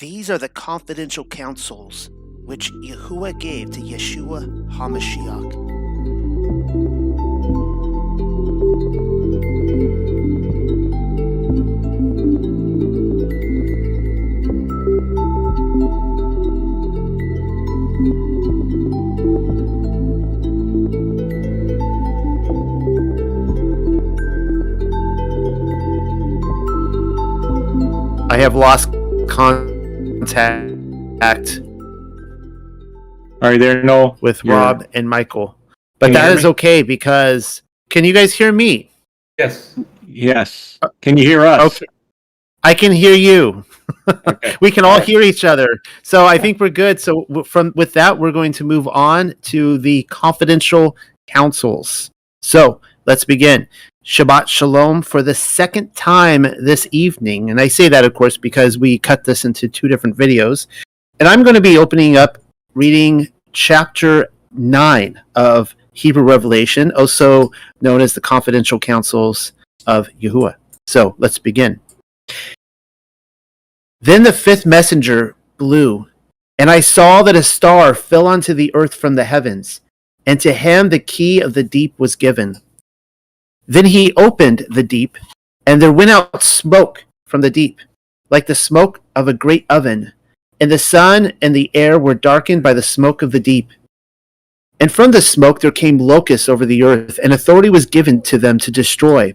These are the confidential counsels which Yahuah gave to Yeshua HaMashiach. I have lost contact. Are you there, Noel? With Rob and Michael. But that is okay because can you guys hear me? Yes. Yes. Can you hear us? Okay. I can hear you. Okay. We can all hear each other. So I think we're good. So with that, we're going to move on to the confidential counsels. So let's begin. Shabbat Shalom for the second time this evening. And I say that, of course, because we cut this into two different videos. And I'm going to be opening up reading chapter 9 of Hebrew Revelation, also known as the confidential counsels of Yahuah. So let's begin. Then the fifth messenger blew, and I saw that a star fell onto the earth from the heavens, and to him the key of the deep was given. Then he opened the deep, and there went out smoke from the deep, like the smoke of a great oven, and the sun and the air were darkened by the smoke of the deep. And from the smoke there came locusts over the earth, and authority was given to them to destroy.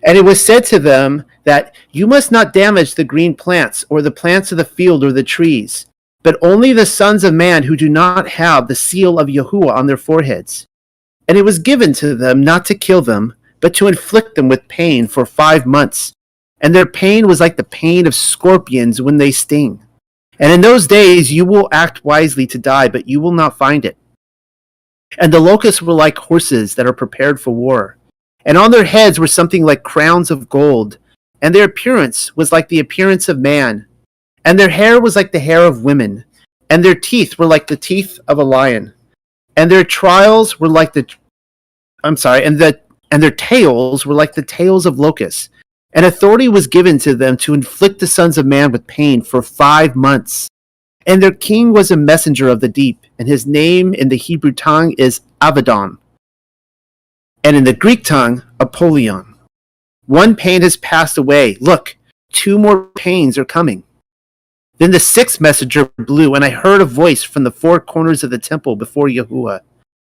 And it was said to them that you must not damage the green plants, or the plants of the field, or the trees, but only the sons of man who do not have the seal of Yahuah on their foreheads. And it was given to them not to kill them, but to inflict them with pain for 5 months. And their pain was like the pain of scorpions when they sting. And in those days you will act wisely to die, but you will not find it. And the locusts were like horses that are prepared for war. And on their heads were something like crowns of gold. And their appearance was like the appearance of man. And their hair was like the hair of women. And their teeth were like the teeth of a lion. And their trials were like and their tails were like the tails of locusts. And authority was given to them to inflict the sons of man with pain for 5 months. And their king was a messenger of the deep, and his name in the Hebrew tongue is Abaddon, and in the Greek tongue, Apollyon. One pain has passed away. Look, 2 more pains are coming. Then the sixth messenger blew, and I heard a voice from the 4 corners of the temple before Yahuah.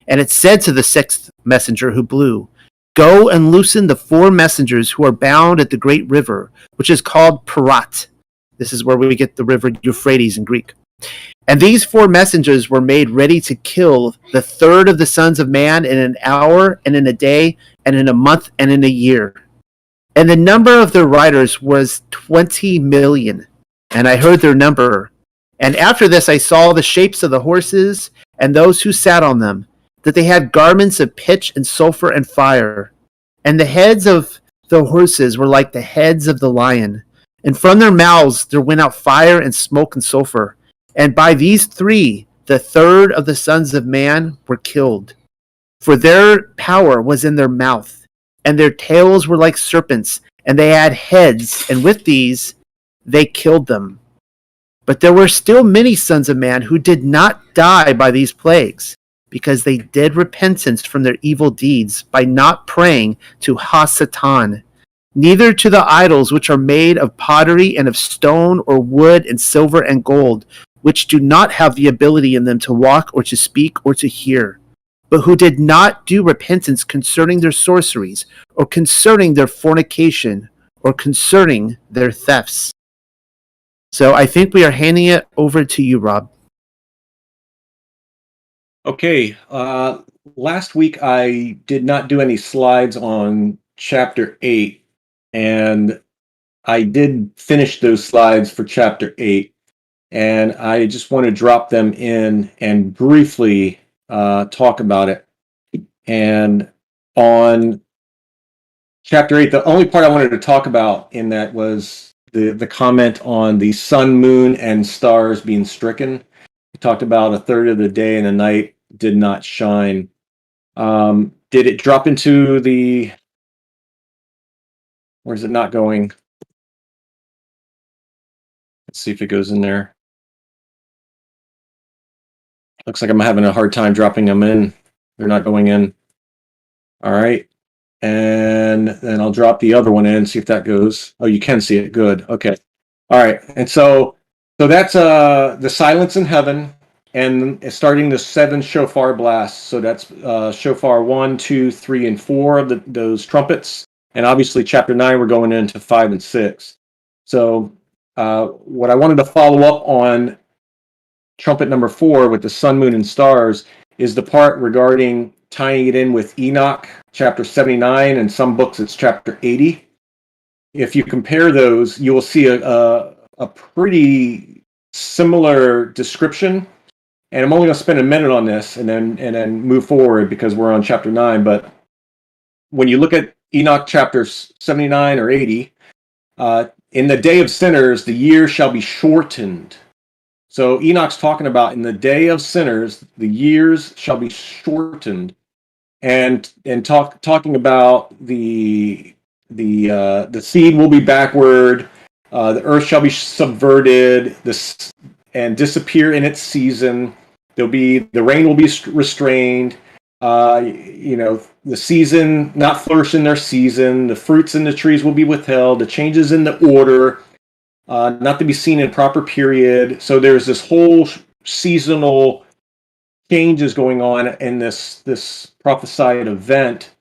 And it said to the sixth messenger who blew, go and loosen the 4 messengers who are bound at the great river, which is called Parat. This is where we get the river Euphrates in Greek. And these 4 messengers were made ready to kill the third of the sons of man in an hour, and in a day, and in a month, and in a year. And the number of their riders was 20 million. And I heard their number. And after this I saw the shapes of the horses, and those who sat on them, that they had garments of pitch and sulfur and fire. And the heads of the horses were like the heads of the lion. And from their mouths there went out fire and smoke and sulfur. And by these 3, the third of the sons of man were killed. For their power was in their mouth, and their tails were like serpents, and they had heads, and with these they killed them. But there were still many sons of man who did not die by these plagues, because they did repentance from their evil deeds by not praying to Ha-Satan, neither to the idols which are made of pottery and of stone or wood and silver and gold, which do not have the ability in them to walk or to speak or to hear, but who did not do repentance concerning their sorceries, or concerning their fornication, or concerning their thefts. So I think we are handing it over to you, Rob. Okay. Last week I did not do any slides on chapter 8, and I did finish those slides for chapter 8, and I just want to drop them in and briefly talk about it. And on chapter 8, the only part I wanted to talk about in that was the comment on the sun, moon, and stars being stricken. We talked about a third of the day and the night did not shine. Did it drop into the... Where is it not going? Let's see if it goes in there. Looks like I'm having a hard time dropping them in. They're not going in. All right. And then I'll drop the other one in, see if that goes. Oh, you can see it. Good. Okay. All right. And so that's the silence in heaven, and it's starting the 7 shofar blasts. So that's shofar 1, 2, 3, and 4 of those trumpets. And obviously, chapter 9, we're going into 5 and 6. So what I wanted to follow up on trumpet number 4 with the sun, moon, and stars is the part regarding tying it in with Enoch, chapter 79, and some books it's chapter 80. If you compare those, you will see a pretty similar description. And I'm only going to spend a minute on this and then move forward because we're on chapter 9. But when you look at Enoch chapter 79 or 80, in the day of sinners, the year shall be shortened. So Enoch's talking about in the day of sinners, the years shall be shortened, and talking about the seed will be backward, the earth shall be subverted, and disappear in its season. The rain will be restrained. The season not flourish in their season. The fruits in the trees will be withheld. The changes in the order. Not to be seen in proper period. So there's this whole seasonal changes going on in this prophesied event,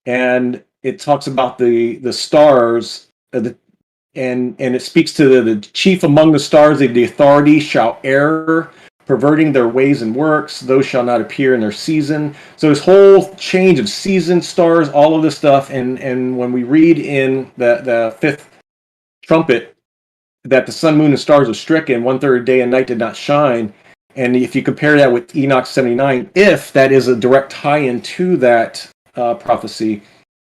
and it talks about the stars, and it speaks to the chief among the stars. The authority shall err, perverting their ways and works. Those shall not appear in their season. So this whole change of season, stars, all of this stuff, and when we read in the 5th trumpet, that the sun, moon, and stars are stricken, 1/3 day and night did not shine. And if you compare that with Enoch 79, if that is a direct tie-in to that prophecy,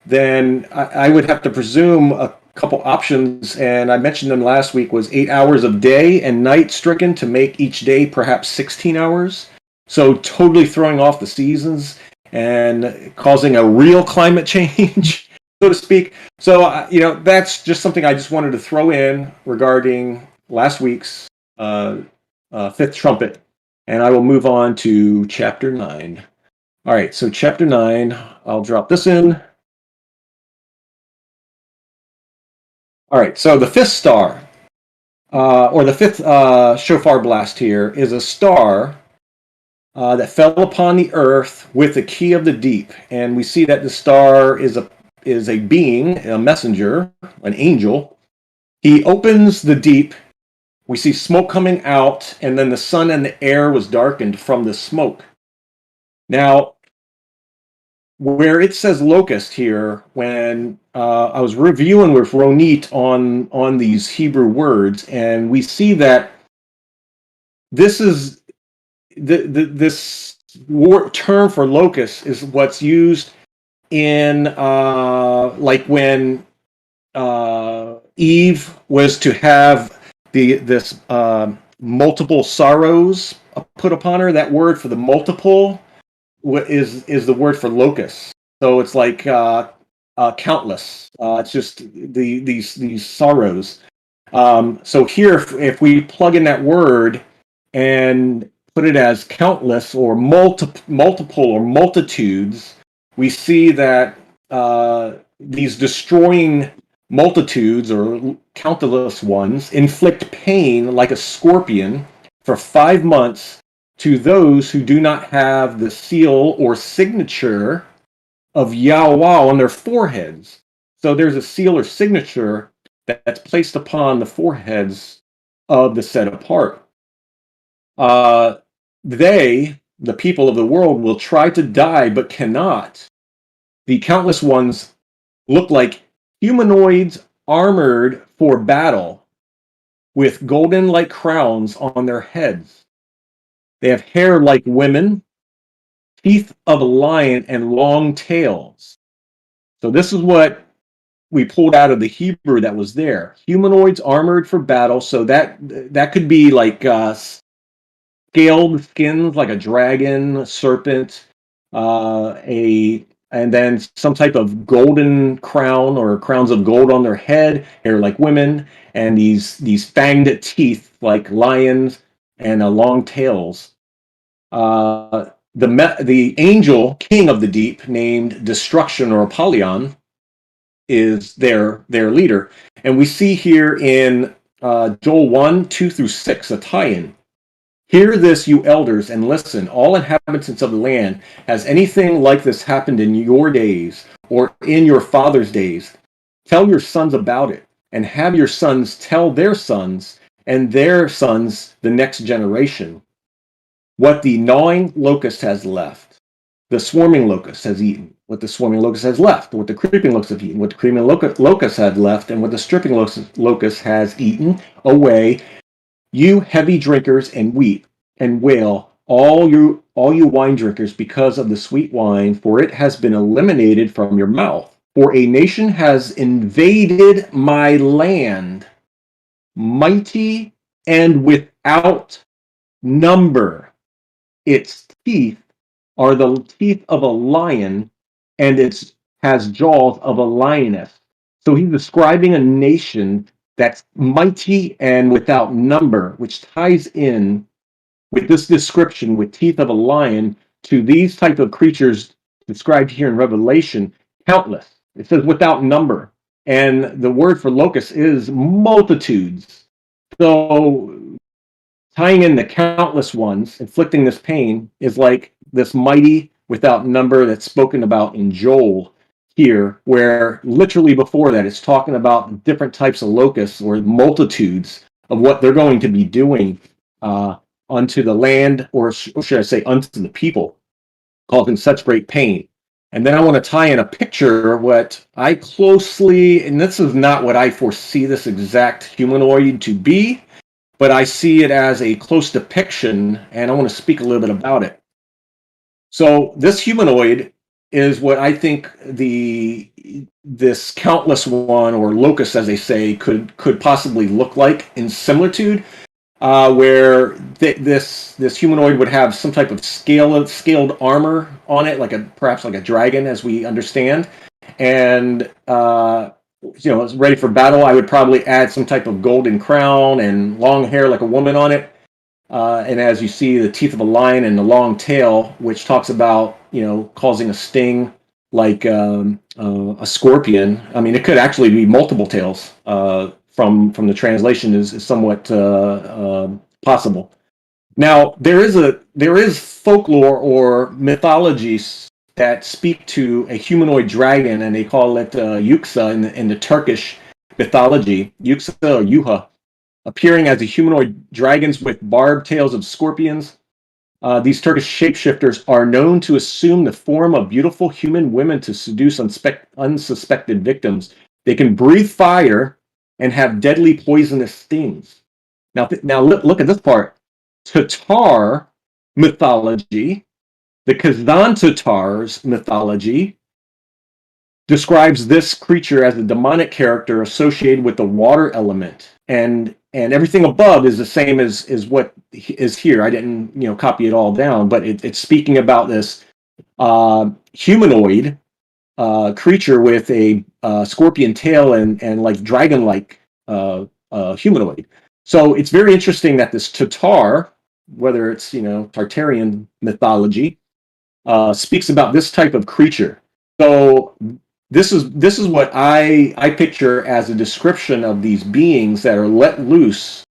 then I would have to presume a couple options, and I mentioned them last week, was 8 hours of day and night stricken to make each day perhaps 16 hours. So totally throwing off the seasons and causing a real climate change. So to speak. So, that's just something I just wanted to throw in regarding last week's 5th trumpet. And I will move on to chapter 9. All right, so chapter 9, I'll drop this in. All right, so the 5th star, or the 5th shofar blast here, is a star that fell upon the earth with the key of the deep. And we see that the star is a being, a messenger, an angel. He opens the deep. We see smoke coming out, and then the sun and the air was darkened from the smoke. Now, where it says locust here, when I was reviewing with Ronit on these Hebrew words, and we see that this is this term for locust is what's used in like when Eve was to have this multiple sorrows put upon her. That word for the multiple is the word for locust. So it's like countless. It's just these sorrows. So here, if we plug in that word and put it as countless or multiple or multitudes, we see that these destroying multitudes or countless ones inflict pain like a scorpion for 5 months to those who do not have the seal or signature of Yahuah on their foreheads. So there's a seal or signature that's placed upon the foreheads of the set apart. The people of the world, will try to die but cannot. The countless ones look like humanoids armored for battle with golden like crowns on their heads. They have hair like women, teeth of a lion, and long tails. So this is what we pulled out of the Hebrew that was there. Humanoids armored for battle. So that could be like scaled skins, like a dragon, a serpent, a and then some type of golden crown or crowns of gold on their head, hair like women, and these fanged teeth like lions, and long tails. The angel king of the deep, named Destruction or Apollyon, is their leader, and we see here in Joel 1:2-6 a tie-in. Hear this, you elders, and listen, all inhabitants of the land. Has anything like this happened in your days or in your father's days? Tell your sons about it, and have your sons tell their sons, and their sons the next generation. What the gnawing locust has left, the swarming locust has eaten. What the swarming locust has left, what the creeping locust have eaten, what the creeping locust had left, and what the stripping locust has eaten away. You heavy drinkers, and weep and wail, all you wine drinkers, because of the sweet wine, for it has been eliminated from your mouth. For a nation has invaded my land, mighty and without number. Its teeth are the teeth of a lion, and it has jaws of a lioness. So he's describing a nation that's mighty and without number, which ties in with this description with teeth of a lion to these type of creatures described here in Revelation, countless. It says without number. And the word for locust is multitudes. So tying in the countless ones, inflicting this pain, is like this mighty without number that's spoken about in Joel here, where literally before that it's talking about different types of locusts or multitudes of what they're going to be doing unto the land, or should I say unto the people, causing such great pain. And then I want to tie in a picture what I closely, and this is not what I foresee this exact humanoid to be, but I see it as a close depiction, and I want to speak a little bit about it. So this humanoid is what I think this countless one, or locust as they say, could possibly look like in similitude, where this humanoid would have some type of scaled armor on it, perhaps like a dragon, as we understand, and it's ready for battle. I would probably add some type of golden crown and long hair like a woman on it. And as you see, the teeth of a lion and the long tail, which talks about, causing a sting like a scorpion. I mean, it could actually be multiple tails. From the translation is somewhat possible. Now, there is folklore or mythologies that speak to a humanoid dragon, and they call it Yuxa in the Turkish mythology, Yuxa or Yahuah, appearing as a humanoid dragons with barbed tails of scorpions. These Turkish shapeshifters are known to assume the form of beautiful human women to seduce unsuspected victims. They can breathe fire and have deadly poisonous stings. Now look at this part. Tatar mythology, the Kazan Tatars mythology, describes this creature as a demonic character associated with the water element, and everything above is the same as what is here. I didn't copy it all down, but it's speaking about this humanoid creature with a scorpion tail and like dragon-like humanoid. So it's very interesting that this Tatar, whether it's Tartarian mythology, speaks about this type of creature. So this is what I picture as a description of these beings that are let loose,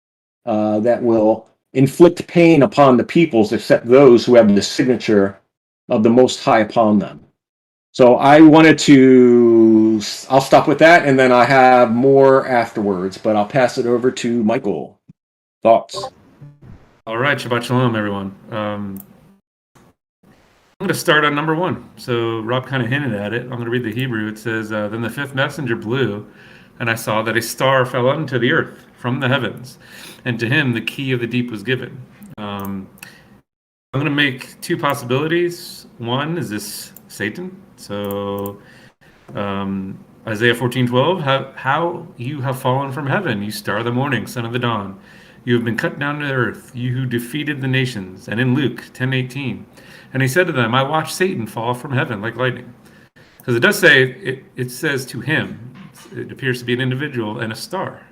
that will inflict pain upon the peoples, except those who have the signature of the Most High upon them. So I'll stop with that, and then I have more afterwards, but I'll pass it over to Michael. Thoughts? All right, Shabbat Shalom, everyone. I'm going to start on number 1. So Rob kind of hinted at it. I'm going to read the Hebrew. It says, Then the fifth messenger blew, and I saw that a star fell unto the earth from the heavens, and to him the key of the deep was given. I'm going to make 2 possibilities. One, is this Satan? So Isaiah 14:12, how you have fallen from heaven, you star of the morning, son of the dawn. You have been cut down to the earth, you who defeated the nations. And in Luke 10:18, and he said to them, I watched Satan fall from heaven like lightning. Because it does say, it says to him, it appears to be an individual and a star,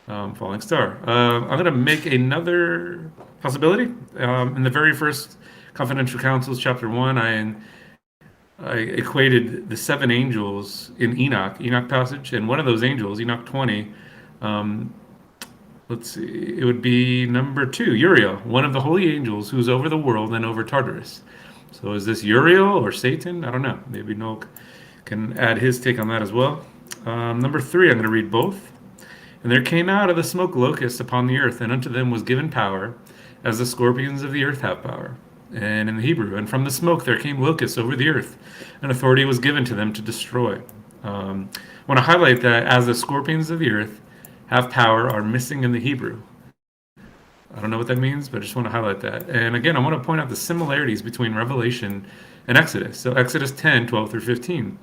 falling star. I'm going to make another possibility. In the very first Confidential Counsels, chapter 1, I equated the 7 angels in Enoch passage, and one of those angels, Enoch 20, let's see, it would be number 2, Uriel, one of the holy angels who's over the world and over Tartarus. So is this Uriel or Satan? I don't know. Maybe Noel can add his take on that as well. Number 3, I'm going to read both. And there came out of the smoke locusts upon the earth, and unto them was given power, as the scorpions of the earth have power. And in the Hebrew, and from the smoke there came locusts over the earth, and authority was given to them to destroy. I want to highlight that as the scorpions of the earth have power are missing in the Hebrew. I don't know what that means, but I just want to highlight that. And again, I want to point out the similarities between Revelation and Exodus. So Exodus 10, 12 through 15.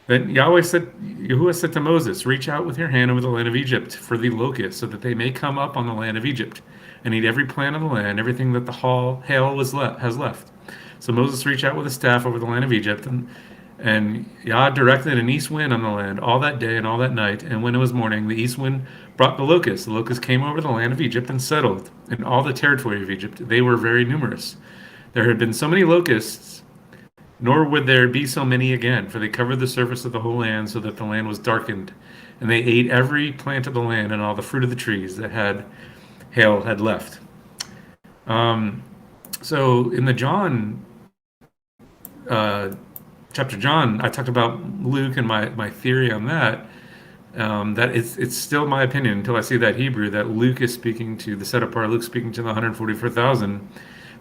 Then Yahuah said to Moses, reach out with your hand over the land of Egypt for the locusts, so that they may come up on the land of Egypt and eat every plant of the land, everything that the hail has left. So Moses reached out with a staff over the land of Egypt, and Yah directed an east wind on the land all that day and all that night. And when it was morning, the east wind brought the locusts. The locusts came over the land of Egypt and settled in all the territory of Egypt. They were very numerous. There had been so many locusts, nor would there be so many again, for they covered the surface of the whole land, so that the land was darkened. And they ate every plant of the land and all the fruit of the trees that hail had left. So in the John chapter John, I talked about Luke and my theory on that. That it's still my opinion until I see that Hebrew that Luke is speaking to the set apart. Luke speaking to the 144,000.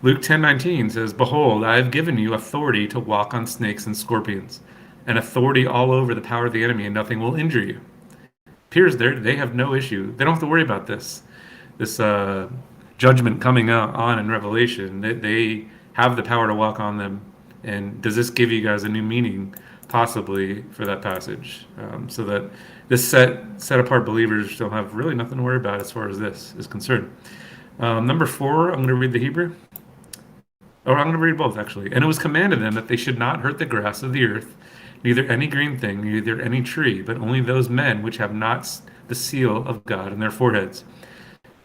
Luke 10:19 says, "Behold, I have given you authority to walk on snakes and scorpions, and authority all over the power of the enemy, and nothing will injure you." Appears they have no issue. They don't have to worry about this judgment coming on in Revelation. They have the power to walk on them. And does this give you guys a new meaning, possibly, for that passage? So that this set apart believers don't have really nothing to worry about as far as this is concerned. Number 4, I'm going to read the Hebrew. Or I'm going to read both, actually. And it was commanded them that they should not hurt the grass of the earth, neither any green thing, neither any tree, but only those men which have not the seal of God in their foreheads.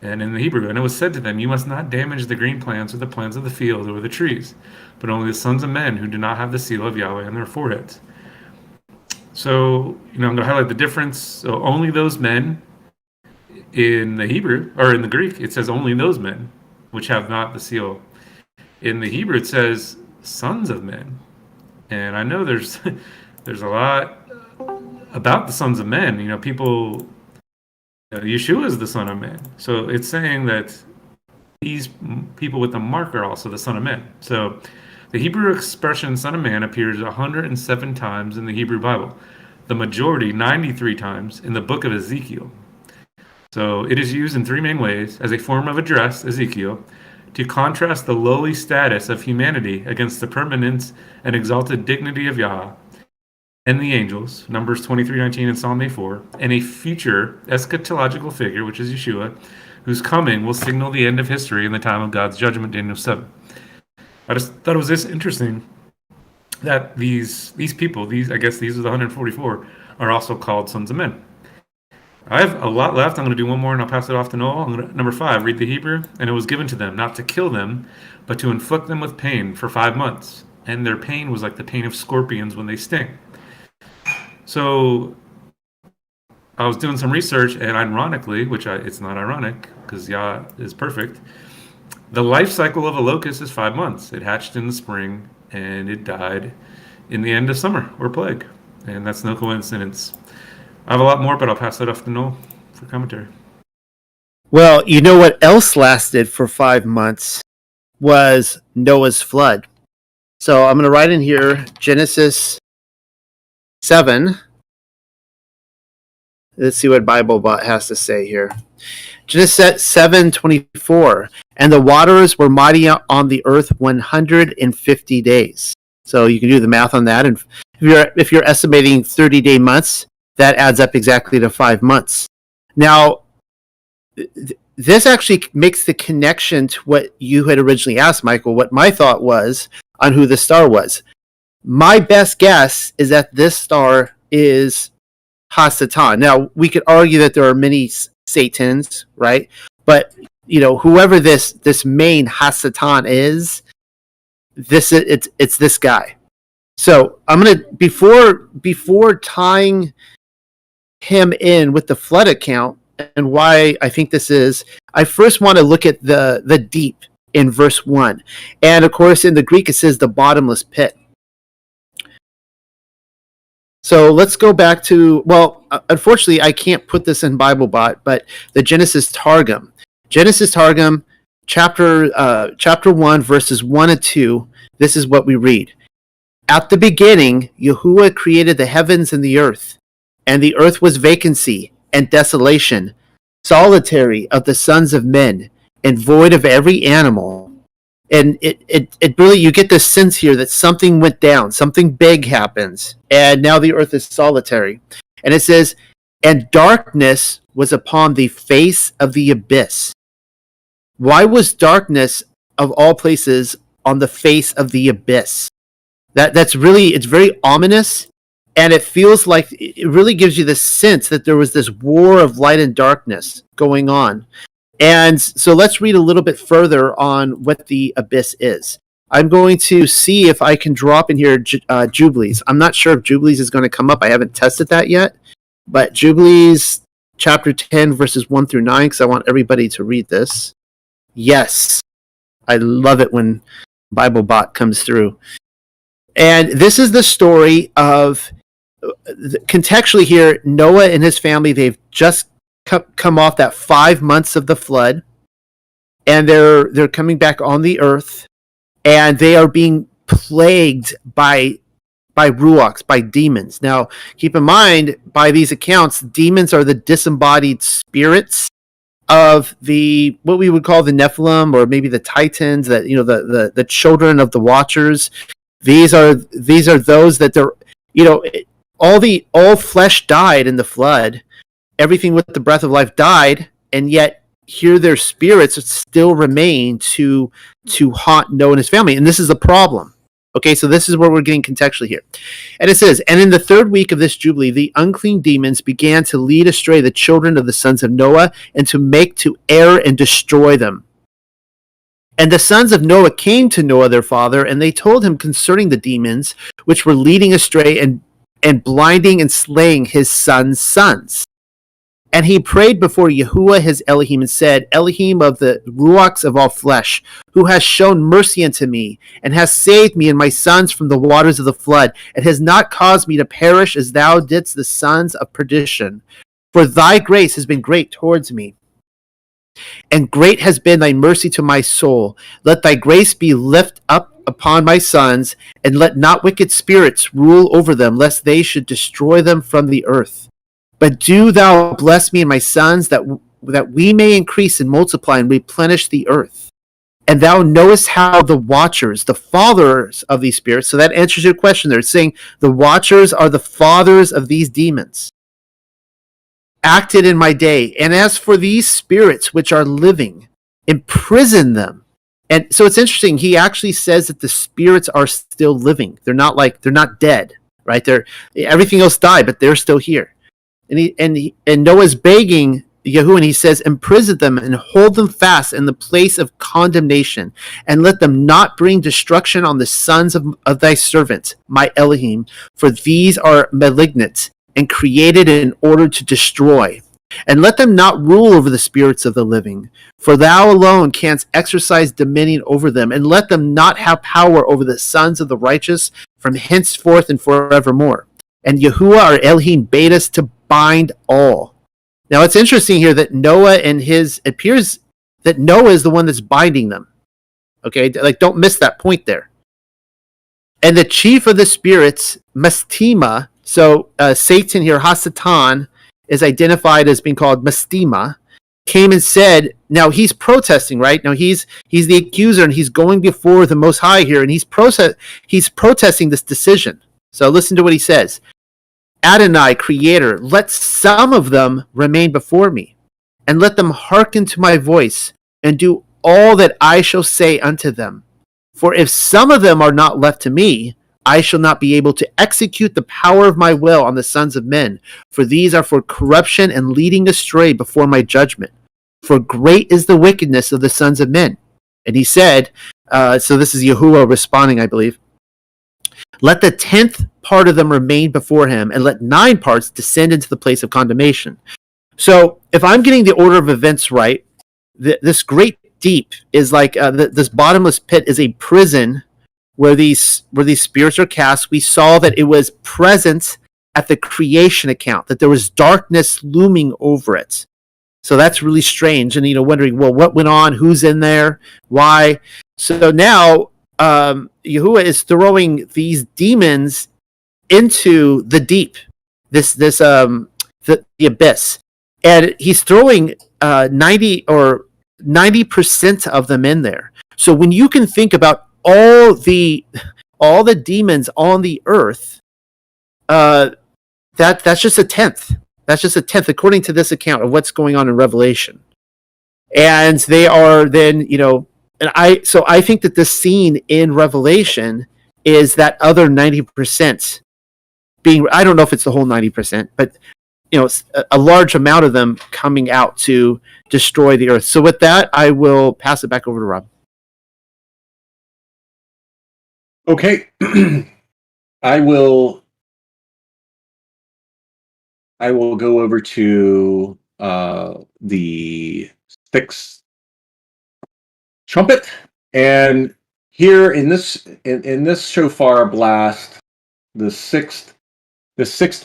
And in the Hebrew, and it was said to them, you must not damage the green plants or the plants of the field or the trees, but only the sons of men who do not have the seal of Yahweh on their foreheads. So, I'm going to highlight the difference. So only those men in the Hebrew, or in the Greek, it says only those men which have not the seal. In the Hebrew, it says sons of men. And I know there's a lot about the sons of men. People... Yeshua is the Son of Man. So it's saying that these people with the mark are also the Son of Man. So the Hebrew expression Son of Man appears 107 times in the Hebrew Bible. The majority, 93 times, in the book of Ezekiel. So it is used in 3 main ways: as a form of address, Ezekiel, to contrast the lowly status of humanity against the permanence and exalted dignity of Yah and the angels, Numbers 23:19 and Psalm 84, and a future eschatological figure, which is Yeshua, whose coming will signal the end of history in the time of God's judgment, Daniel 7. I just thought it was this interesting that these people, I guess these are the 144, are also called sons of men. I have a lot left. I'm going to do one more and I'll pass it off to Noel. Number 5, read the Hebrew. And it was given to them not to kill them, but to inflict them with pain for 5 months. And their pain was like the pain of scorpions when they sting. So I was doing some research, and ironically, it's not ironic because Yah is perfect, the life cycle of a locust is 5 months. It hatched in the spring, and it died in the end of summer or plague. And that's no coincidence. I have a lot more, but I'll pass it off to Noel for commentary. Well, you know what else lasted for 5 months was Noah's flood. So I'm going to write in here Genesis 7. Let's see what BibleBot has to say here. Genesis 7:24. And the waters were mighty on the earth 150 days. So you can do the math on that. And if you're estimating 30-day months, that adds up exactly to 5 months. Now, this actually makes the connection to what you had originally asked, Michael, what my thought was on who the star was. My best guess is that this star is Hasatan. Now, we could argue that there are many Satans, right? But whoever this main Hasatan is, it's this guy. So I'm gonna before tying him in with the flood account and why I think this is, I first want to look at the deep in verse 1. And of course in the Greek it says the bottomless pit. So let's go back to, unfortunately I can't put this in BibleBot, but the Genesis Targum. Genesis Targum, chapter 1, verses 1 and 2, this is what we read. At the beginning, Yahuah created the heavens and the earth was vacancy and desolation, solitary of the sons of men, and void of every animal. And it really, you get this sense here that something went down, something big happens, and now the earth is solitary. And it says, and darkness was upon the face of the abyss. Why was darkness, of all places, on the face of the abyss? That's really, it's very ominous, and it feels like it really gives you the sense that there was this war of light and darkness going on. And so let's read a little bit further on what the abyss is. I'm going to see if I can drop in here Jubilees. I'm not sure if Jubilees is going to come up. I haven't tested that yet. But Jubilees chapter 10, verses 1 through 9, because I want everybody to read this. Yes. I love it when BibleBot comes through. And this is the story of, contextually here, Noah and his family, they've just come off that 5 months of the flood, and they're coming back on the earth, and they are being plagued by ruachs, by demons. Now, keep in mind, by these accounts, demons are the disembodied spirits of what we would call the Nephilim, or maybe the Titans, that the children of the Watchers. These are those that they're, all flesh died in the flood. Everything with the breath of life died, and yet here their spirits still remain to haunt Noah and his family. And this is a problem. Okay, so this is where we're getting contextually here. And it says, and in the 3rd week of this Jubilee, the unclean demons began to lead astray the children of the sons of Noah, and to make to err and destroy them. And the sons of Noah came to Noah their father, and they told him concerning the demons, which were leading astray and blinding and slaying his sons. And he prayed before Yahuah his Elohim, and said, Elohim of the ruachs of all flesh, who has shown mercy unto me, and has saved me and my sons from the waters of the flood, and has not caused me to perish as thou didst the sons of perdition. For thy grace has been great towards me, and great has been thy mercy to my soul. Let thy grace be lift up upon my sons, and let not wicked spirits rule over them, lest they should destroy them from the earth. But do thou bless me and my sons, that we may increase and multiply and replenish the earth. And thou knowest how the Watchers, the fathers of these spirits, so that answers your question there. It's saying the Watchers are the fathers of these demons, acted in my day. And as for these spirits which are living, imprison them. And so it's interesting. He actually says that the spirits are still living. They're not dead, right? Everything else died, but they're still here. And Noah's begging Yahuah, and he says, imprison them and hold them fast in the place of condemnation, and let them not bring destruction on the sons of thy servant, my Elohim, for these are malignant and created in order to destroy. And let them not rule over the spirits of the living, for thou alone canst exercise dominion over them, and let them not have power over the sons of the righteous from henceforth and forevermore. And Yahuah our Elohim bade us to bind all. Now it's interesting here that appears that Noah is the one that's binding them. Okay, don't miss that point there. And the chief of the spirits, Mastema, so Satan here, Hasatan, is identified as being called Mastema, came and said, now he's protesting, right? Now he's the accuser, and he's going before the Most High here, and he's protesting this decision. So listen to what he says. Adonai, Creator, let some of them remain before me, and let them hearken to my voice, and do all that I shall say unto them. For if some of them are not left to me, I shall not be able to execute the power of my will on the sons of men, for these are for corruption and leading astray before my judgment. For great is the wickedness of the sons of men. And he said, so this is Yahuah responding, I believe. Let the 10th part of them remain before him, and let 9 parts descend into the place of condemnation. So if I'm getting the order of events right, this great deep is like this bottomless pit is a prison where these spirits are cast. We saw that it was present at the creation account, that there was darkness looming over it. So that's really strange, and wondering, well, what went on? Who's in there? Why? So now Yahuah is throwing these demons into the deep, the abyss, and he's throwing 90% of them in there. So when you can think about all the demons on the earth, that's just a tenth. That's just a tenth, according to this account of what's going on in Revelation. And they are then, and I think that this scene in Revelation is that other 90% being, I don't know if it's the whole 90%, but a large amount of them coming out to destroy the earth. So with that, I will pass it back over to Rob. Okay. I will go over to the 6th trumpet, and here in this shofar blast, the sixth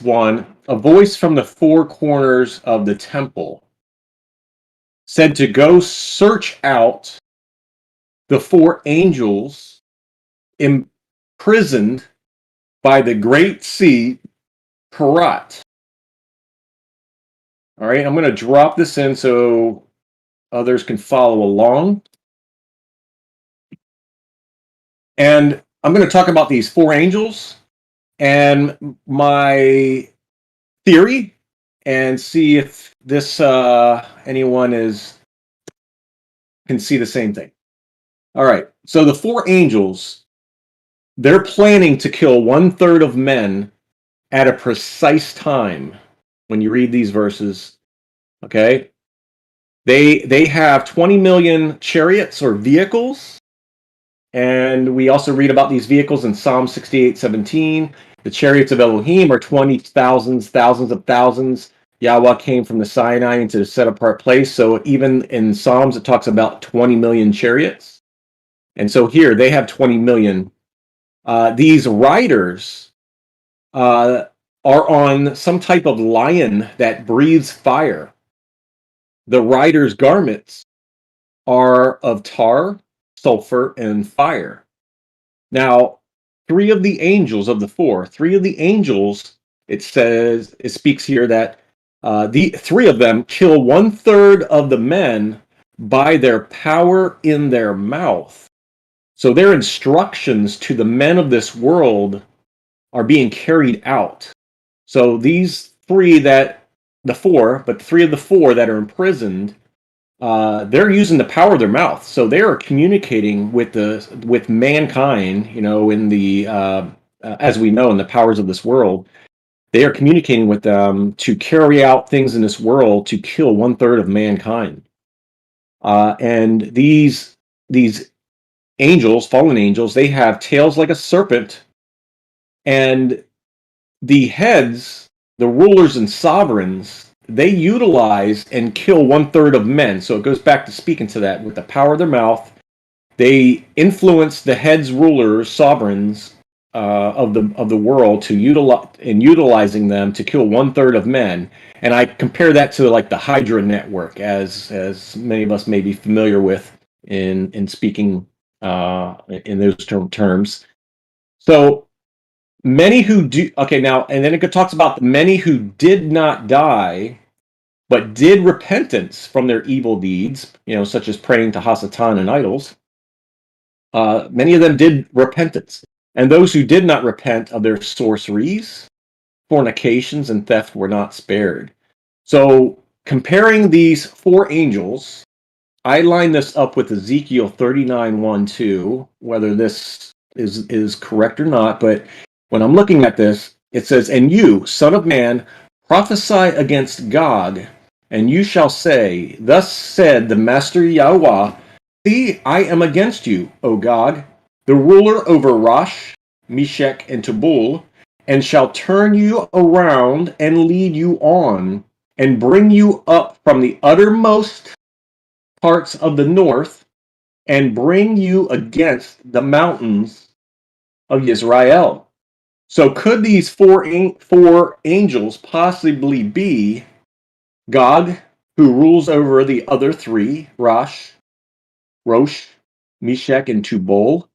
one, a voice from the 4 corners of the temple said to go search out the 4 angels imprisoned by the great sea, Karat. All right, I'm going to drop this in so others can follow along. And I'm going to talk about these 4 angels and my theory, and see if this anyone can see the same thing. All right, so the 4 angels, they're planning to kill 1/3 of men at a precise time. When you read these verses, okay, they have 20 million chariots or vehicles, and we also read about these vehicles in Psalm 68:17. The chariots of Elohim are 20,000s, thousands of thousands. Yahuah came from the Sinai into the set-apart place. So even in Psalms, it talks about 20 million chariots. And so here, they have 20 million. These riders are on some type of lion that breathes fire. The riders' garments are of tar, sulfur, and fire. Now, 3 of the angels of the 4, 3 of the angels, it speaks here that the 3 of them kill 1/3 of the men by their power in their mouth. So their instructions to the men of this world are being carried out. So these 3 but 3 of the 4 that are imprisoned, they're using the power of their mouth. So they are communicating with mankind, in the as we know, in the powers of this world. They are communicating with them to carry out things in this world to kill 1/3 of mankind. And these angels, fallen angels, they have tails like a serpent, and the heads, the rulers and sovereigns, they utilize and kill 1/3 of men. So it goes back to speaking to that with the power of their mouth. They influence the heads, rulers, sovereigns of the world to utilizing them to kill 1/3 of men. And I compare that to like the Hydra network, as many of us may be familiar with in speaking in those terms. So many who do, okay, now, and then it talks about the many who did not die, but did repentance from their evil deeds, such as praying to Hasatan and idols. Many of them did repentance. And those who did not repent of their sorceries, fornications, and theft were not spared. So comparing these 4 angels, I line this up with Ezekiel 39:1-2, whether this is correct or not, but when I'm looking at this, it says, "And you, son of man, prophesy against Gog, and you shall say, Thus said the Master Yahuah, See, I am against you, O Gog, the ruler over Rosh, Meshech, and Tubal, and shall turn you around and lead you on, and bring you up from the uttermost parts of the north, and bring you against the mountains of Israel." So could these four angels possibly be Gog, who rules over the other three, Rosh, Meshech, and Tubal?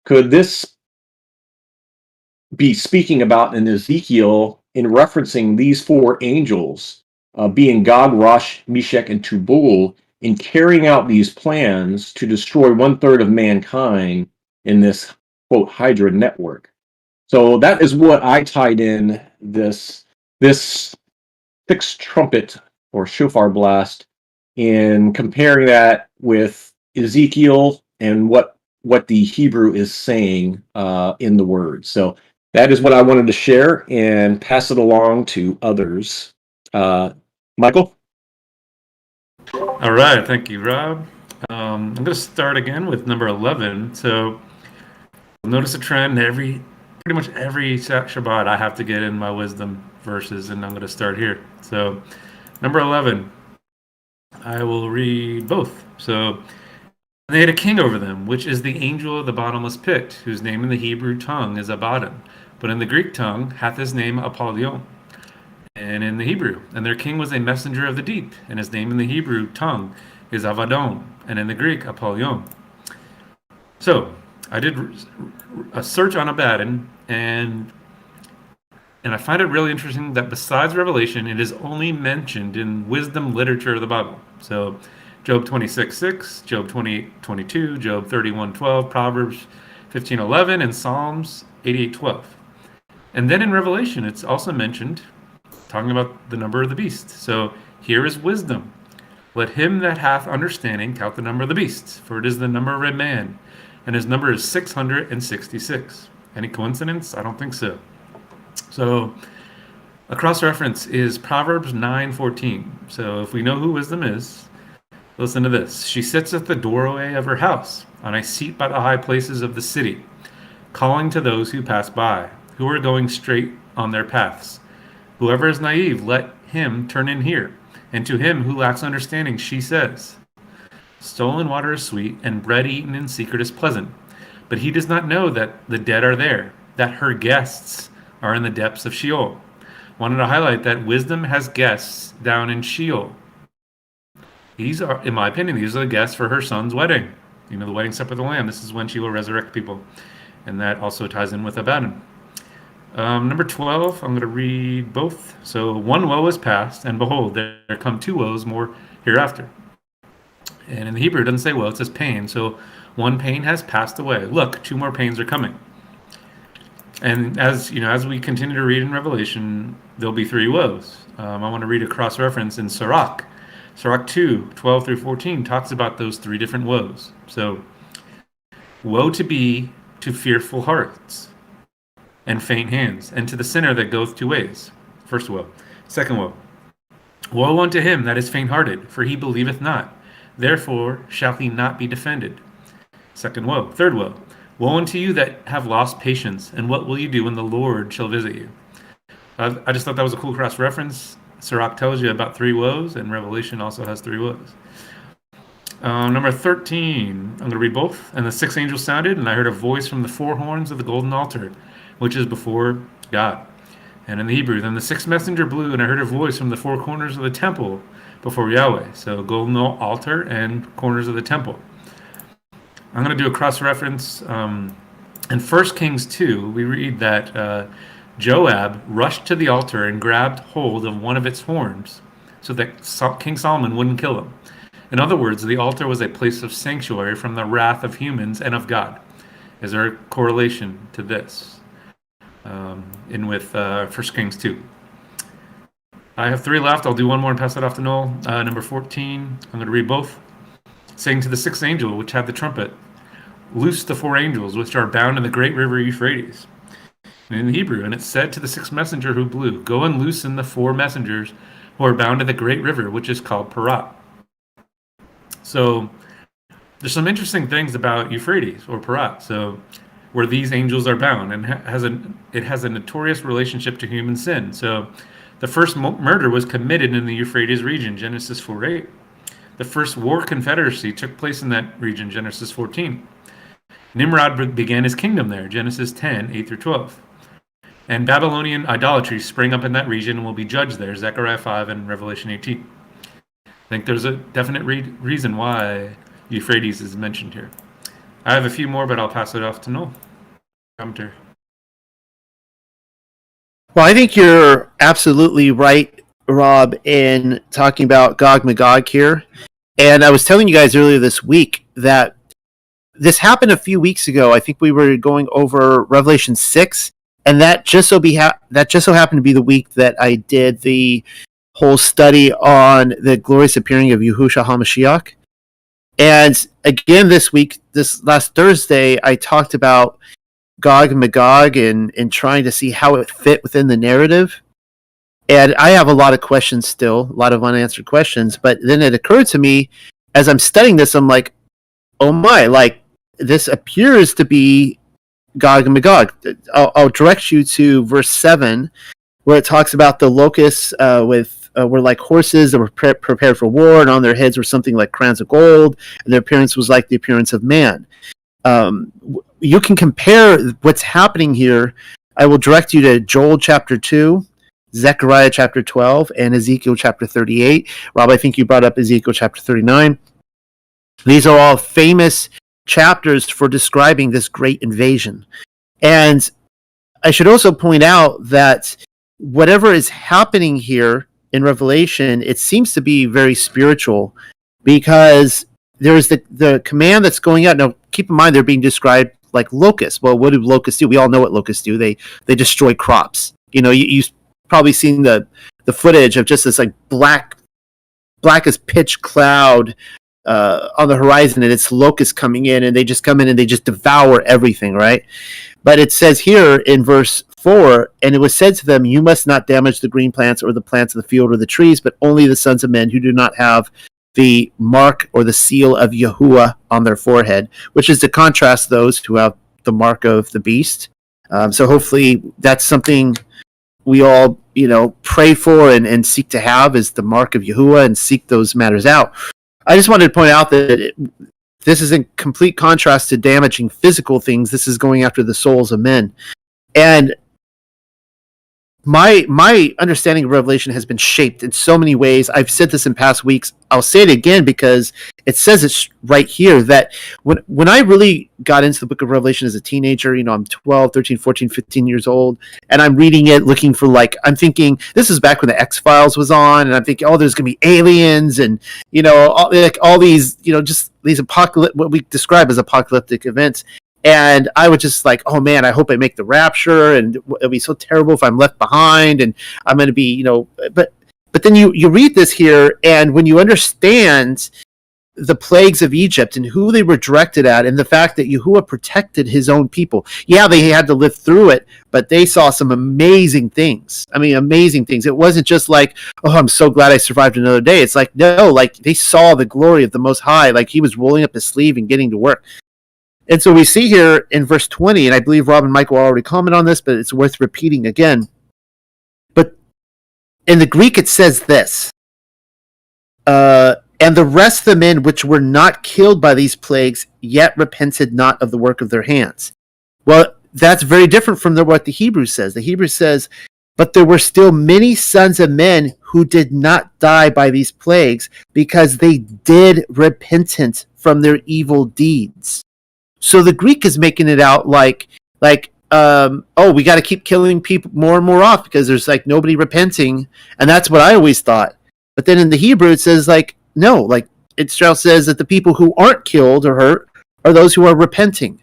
Could this be speaking about in Ezekiel in referencing these four angels being Gog, Rosh, Meshech, and Tubal in carrying out these plans to destroy 1/3 of mankind in this, quote, Hydra network? So that is what I tied in this sixth trumpet or shofar blast in comparing that with Ezekiel and what the Hebrew is saying in the word. So that is what I wanted to share and pass it along to others. Michael? All right, thank you, Rob. I'm going to start again with number 11. So you'll notice a trend pretty much every Shabbat I have to get in my wisdom verses, and I'm going to start here. So number 11, I will read both. So they had a king over them, which is the angel of the bottomless pit, whose name in the Hebrew tongue is Abaddon, but in the Greek tongue hath his name Apollyon, and in the Hebrew. And their king was a messenger of the deep, and his name in the Hebrew tongue is Avadon, and in the Greek Apollyon. So I did a search on Abaddon, and I find it really interesting that besides Revelation, it is only mentioned in wisdom literature of the Bible. So Job 26:6, Job 28:22, Job 31:12, Proverbs 15:11, and Psalms 88:12. And then in Revelation, it's also mentioned, talking about the number of the beast. So here is wisdom. Let him that hath understanding count the number of the beasts, for it is the number of a man, and his number is 666. Any coincidence? I don't think so. So a cross-reference is Proverbs 9:14. So if we know who wisdom is, listen to this. She sits at the doorway of her house, on a seat by the high places of the city, calling to those who pass by, who are going straight on their paths. Whoever is naive, let him turn in here. And to him who lacks understanding, she says, Stolen water is sweet, and bread eaten in secret is pleasant. But he does not know that the dead are there, that her guests are in the depths of Sheol. Wanted to highlight that wisdom has guests down in Sheol. These are, in my opinion, these are the guests for her son's wedding. You know, the wedding supper of the Lamb. This is when she will resurrect people. And that also ties in with Abaddon. Number 12, I'm going to read both. So one woe is past, and behold, there come two woes more hereafter. And in the Hebrew, it doesn't say woe, it says pain. So one pain has passed away. Look, two more pains are coming. And as you know, as we continue to read in Revelation, there'll be three woes. I want to read a cross-reference in Sirach. Sirach 2:12 through 14 talks about those three different woes. So, woe to be to fearful hearts and faint hands, and to the sinner that goeth two ways. First woe. Second woe. Woe unto him that is faint-hearted, for he believeth not. Therefore shall he not be defended. Second woe. Third woe. Woe unto you that have lost patience, and what will you do when the Lord shall visit you? I just thought that was a cool cross-reference. Sirach tells you about three woes, and Revelation also has three woes. Number 13, I'm going to read both. And the sixth angel sounded, and I heard a voice from the four horns of the golden altar, which is before God. And in the Hebrew, then the sixth messenger blew, and I heard a voice from the four corners of the temple before Yahweh. So golden altar and corners of the temple. I'm going to do a cross-reference. In 1 Kings 2, we read that Joab rushed to the altar and grabbed hold of one of its horns so that King Solomon wouldn't kill him. In other words, the altar was a place of sanctuary from the wrath of humans and of God. Is there a correlation to this with 1 Kings 2? I have three left. I'll do one more and pass it off to Noel. Number 14, I'm going to read both. Saying to the sixth angel, which had the trumpet, loose the 4 angels which are bound in the great river Euphrates. And in the Hebrew, and it said to the 6th messenger who blew, go and loosen the 4 messengers who are bound in the great river, which is called Parat. So there's some interesting things about Euphrates or Parat. So where these angels are bound, and it has a notorious relationship to human sin. So the first murder was committed in the Euphrates region, Genesis 4:8. The first war confederacy took place in that region, Genesis 14. Nimrod began his kingdom there, Genesis 10:8-12. And Babylonian idolatry sprang up in that region and will be judged there, Zechariah 5 and Revelation 18. I think there's a definite reason why Euphrates is mentioned here. I have a few more, but I'll pass it off to Noel. Commentary. Well, I think you're absolutely right, Rob, in talking about Gog Magog here. And I was telling you guys earlier this week that this happened a few weeks ago. I think we were going over Revelation 6, and that just so happened to be the week that I did the whole study on the glorious appearing of Yahushua HaMashiach. And again this week, this last Thursday, I talked about Gog and Magog and trying to see how it fit within the narrative. And I have a lot of questions still, a lot of unanswered questions. But then it occurred to me, as I'm studying this, I'm like, oh my, like, this appears to be Gog and Magog. I'll direct you to verse 7, where it talks about the locusts were like horses that were prepared for war, and on their heads were something like crowns of gold, and their appearance was like the appearance of man. You can compare what's happening here. I will direct you to Joel chapter 2, Zechariah chapter 12, and Ezekiel chapter 38. Rob, I think you brought up Ezekiel chapter 39. These are all famous chapters for describing this great invasion. And I should also point out that whatever is happening here in Revelation, it seems to be very spiritual, because there's the command that's going out. Now, keep in mind, they're being described like locusts. Well, what do locusts do? We all know what locusts do. They destroy crops. You know, you've probably seen the footage of just this like black as pitch cloud on the horizon, and it's locusts coming in, and they just come in and they just devour everything, right? But it says here in verse 4, and it was said to them, you must not damage the green plants or the plants of the field or the trees, but only the sons of men who do not have the mark or the seal of Yahuah on their forehead, which is to contrast those who have the mark of the beast. So hopefully that's something we all, pray for and seek to have, is the mark of Yahuah, and seek those matters out. I just wanted to point out that this is in complete contrast to damaging physical things. This is going after the souls of men. And my understanding of Revelation has been shaped in so many ways. I've said this in past weeks. I'll say it again because it says it right here that when I really got into the book of Revelation as a teenager, I'm 12, 13, 14, 15 years old, and I'm reading it looking for, I'm thinking, this is back when the X-Files was on, and I'm thinking, there's going to be aliens and, all these, just these what we describe as apocalyptic events. And I was just like, oh man, I hope I make the rapture, and it'll be so terrible if I'm left behind, and I'm going to be, but then you read this here, and when you understand the plagues of Egypt and who they were directed at, and the fact that Yahuah protected his own people. Yeah, they had to live through it, but they saw some amazing things. I mean, amazing things. It wasn't just like, oh, I'm so glad I survived another day. It's like, no, they saw the glory of the Most High, like he was rolling up his sleeve and getting to work. And so we see here in verse 20, and I believe Rob and Michael already commented on this, but it's worth repeating again. But in the Greek, it says this, and the rest of the men which were not killed by these plagues yet repented not of the work of their hands. Well, that's very different from what the Hebrew says. The Hebrew says, but there were still many sons of men who did not die by these plagues because they did repentance from their evil deeds. So the Greek is making it out like, we got to keep killing people more and more off because there's nobody repenting. And that's what I always thought. But then in the Hebrew, it says no, it says that the people who aren't killed or hurt are those who are repenting.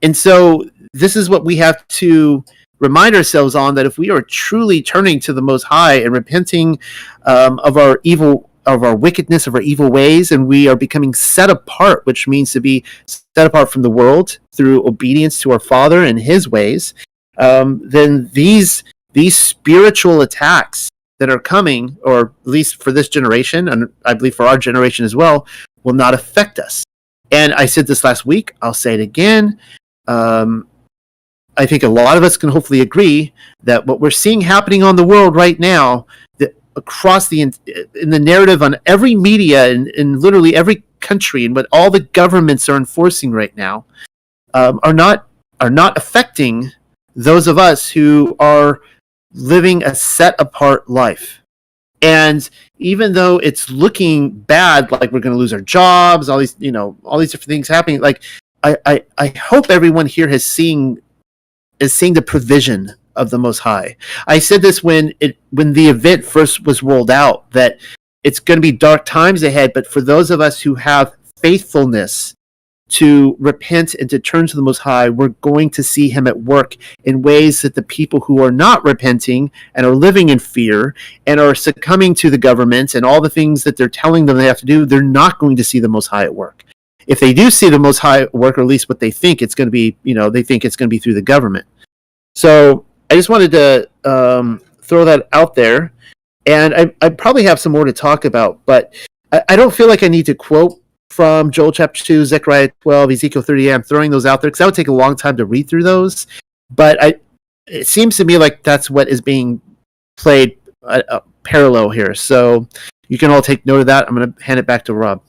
And so this is what we have to remind ourselves on, that if we are truly turning to the Most High and repenting of our evil our wickedness, of our evil ways, and we are becoming set apart, which means to be set apart from the world through obedience to our Father and His ways, then these spiritual attacks that are coming, or at least for this generation, and I believe for our generation as well, will not affect us. And I said this last week, I'll say it again. I think a lot of us can hopefully agree that what we're seeing happening on the world right now, that across in the narrative on every media in literally every country, and what all the governments are enforcing right now, are not affecting those of us who are living a set apart life. And even though it's looking bad, like we're going to lose our jobs, all these different things happening, like I hope everyone here is seeing the provision of the Most High. I said this when the event first was rolled out, that it's going to be dark times ahead, but for those of us who have faithfulness to repent and to turn to the Most High, we're going to see Him at work in ways that the people who are not repenting and are living in fear and are succumbing to the government and all the things that they're telling them they have to do, they're not going to see the Most High at work. If they do see the Most High at work, or at least what they think it's going to be, they think it's going to be through the government. So I just wanted to throw that out there. And I probably have some more to talk about, but I don't feel like I need to quote from Joel chapter 2, Zechariah 12, Ezekiel 38. I'm throwing those out there because that would take a long time to read through those. But it seems to me like that's what is being played parallel here. So you can all take note of that. I'm going to hand it back to Rob.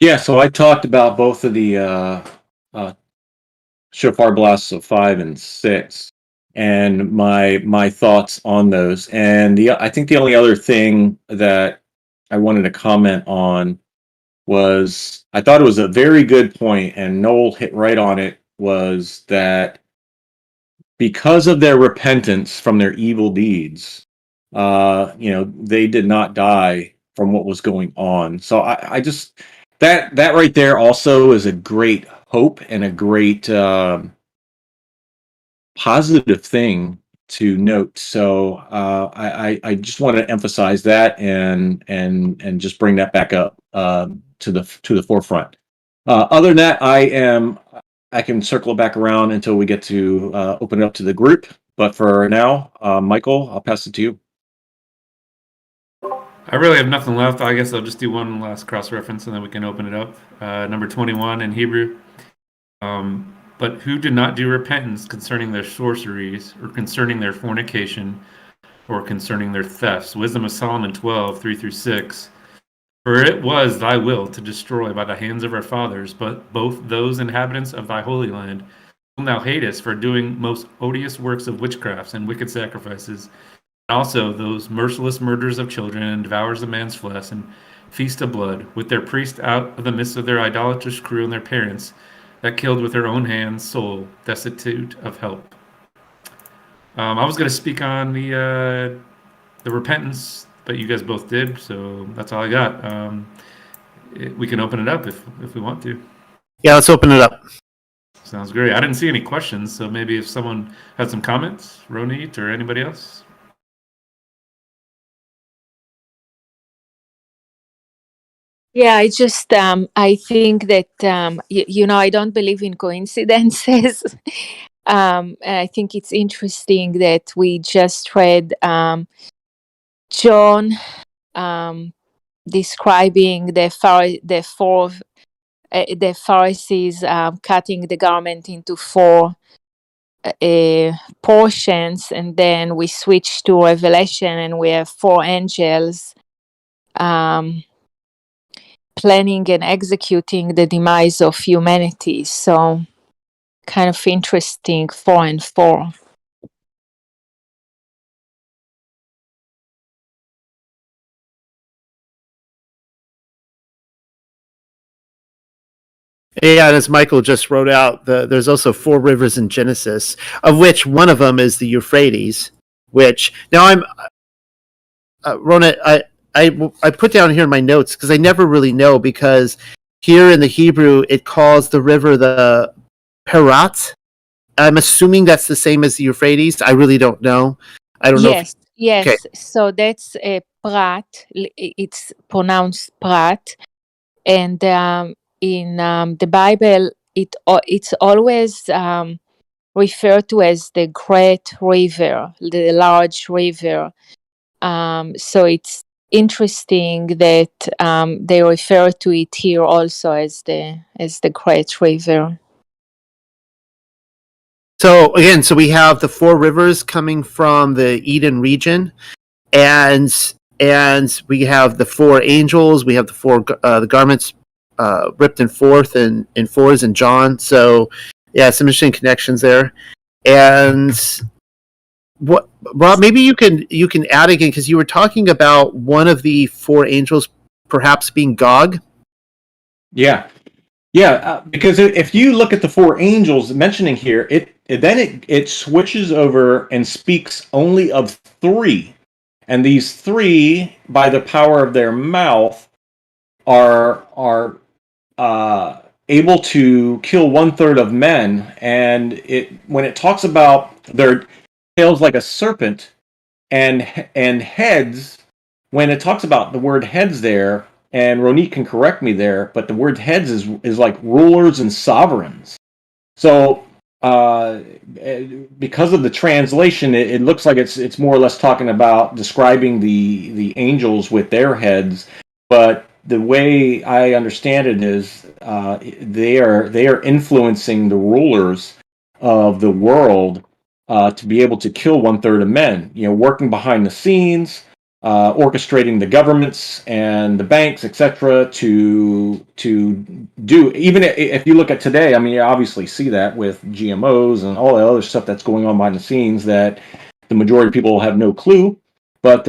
Yeah, so I talked about both of the Shofar blasts of 5 and 6, and my thoughts on those. And I think the only other thing that I wanted to comment on was, I thought it was a very good point, and Noel hit right on it, was that because of their repentance from their evil deeds, they did not die from what was going on. So I just, that right there also is a great hope and a great positive thing to note. So I just want to emphasize that and just bring that back up to the forefront. Other than that, I can circle back around until we get to open it up to the group. But for now, Michael, I'll pass it to you. I really have nothing left. I guess I'll just do one last cross-reference and then we can open it up. Number 21 in Hebrew. But who did not do repentance concerning their sorceries, or concerning their fornication, or concerning their thefts. Wisdom of Solomon 12, 3-6. For it was thy will to destroy by the hands of our fathers, but both those inhabitants of thy holy land, whom thou hatest for doing most odious works of witchcrafts and wicked sacrifices, and also those merciless murderers of children, and devourers of man's flesh, and feast of blood, with their priests out of the midst of their idolatrous crew and their parents, that killed with their own hands soul, destitute of help. I was going to speak on the repentance, but you guys both did, so that's all I got. We can open it up if we want to. Yeah, let's open it up. Sounds great. I didn't see any questions, so maybe if someone had some comments, Ronit or anybody else. Yeah, I just I think that I don't believe in coincidences. And I think it's interesting that we just read John describing the Pharisees cutting the garment into 4 portions, and then we switch to Revelation and we have 4 angels planning and executing the demise of humanity. So kind of interesting, 4 and 4. Yeah, and as Michael just wrote out, there's also 4 rivers in Genesis, of which one of them is the Euphrates. Which now I'm, Rona, I put down here in my notes because I never really know, because here in the Hebrew it calls the river the Perat. I'm assuming that's the same as the Euphrates. I really don't know. I don't know. Yes, Yes, Okay. so that's a Prat. It's pronounced Prat, and in the Bible, it's always referred to as the Great River, the large river. So it's interesting that they refer to it here also as the Great River. So again, so we have the four rivers coming from the Eden region, and we have the four angels. We have the garments ripped in fours in John. So yeah, some interesting connections there. And what, Rob? Maybe you can add again, because you were talking about one of the four angels perhaps being Gog. Yeah. Yeah, because if you look at the four angels mentioning here, it switches over and speaks only of three, and these three, by the power of their mouth, are able to kill 1/3 of men. And when it talks about their tails like a serpent and heads, when it talks about the word heads there, and Ronit can correct me there, but the word heads is like rulers and sovereigns. So because of the translation, it looks like it's more or less talking about describing the angels with their heads. But the way I understand it is they are influencing the rulers of the world to be able to kill 1/3 of men. Working behind the scenes, orchestrating the governments and the banks, etc., to do. Even if you look at today, I mean, you obviously see that with GMOs and all the other stuff that's going on behind the scenes that the majority of people have no clue. But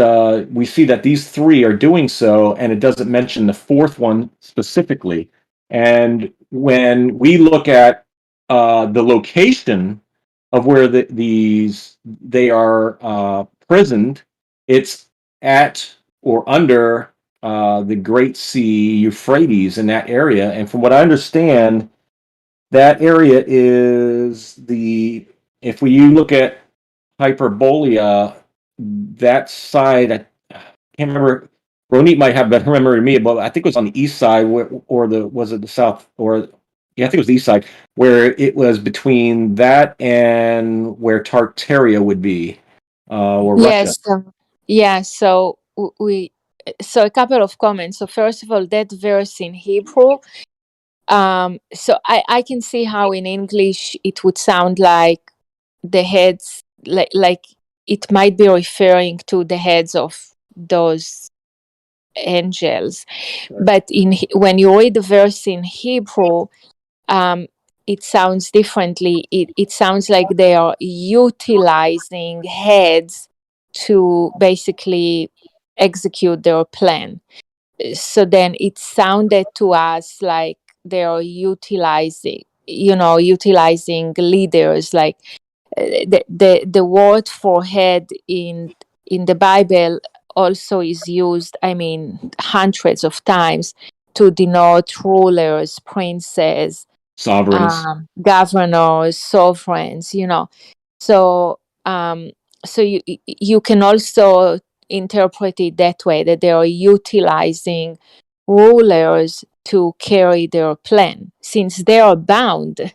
we see that these three are doing so, and it doesn't mention the fourth one specifically. And when we look at the location of where they are prisoned, it's at or under the Great Sea Euphrates in that area. And from what I understand, that area is if you look at Hyperborea, that side, I can't remember. Ronit might have better memory than me, but I think it was on the east side, was it the south? Yeah, I think it was the east side, where it was between that and where Tartaria would be, or Russia. Yes. So a couple of comments. So first of all, that verse in Hebrew. So I can see how in English it would sound like the heads, like it might be referring to the heads of those angels. But when you read the verse in Hebrew, it sounds differently. It sounds like they are utilizing heads to basically execute their plan. So then it sounded to us like they are utilizing leaders. Like the word for head in the Bible also is used, I mean, hundreds of times to denote rulers, princes, Sovereigns. governors, sovereigns. So so you can also interpret it that way, that they are utilizing rulers to carry their plan. Since they are bound,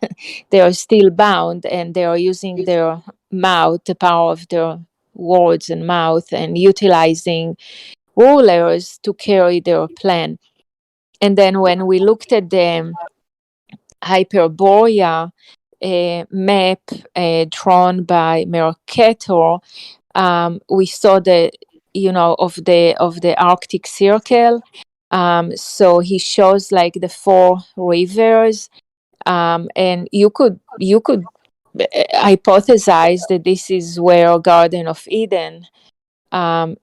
they are still bound, and they are using their mouth, the power of their words and mouth, and utilizing rulers to carry their plan. And then when we looked at the Hyperborea map drawn by Mercator, we saw of the Arctic Circle. So he shows like the four rivers, and you could hypothesize that this is where Garden of Eden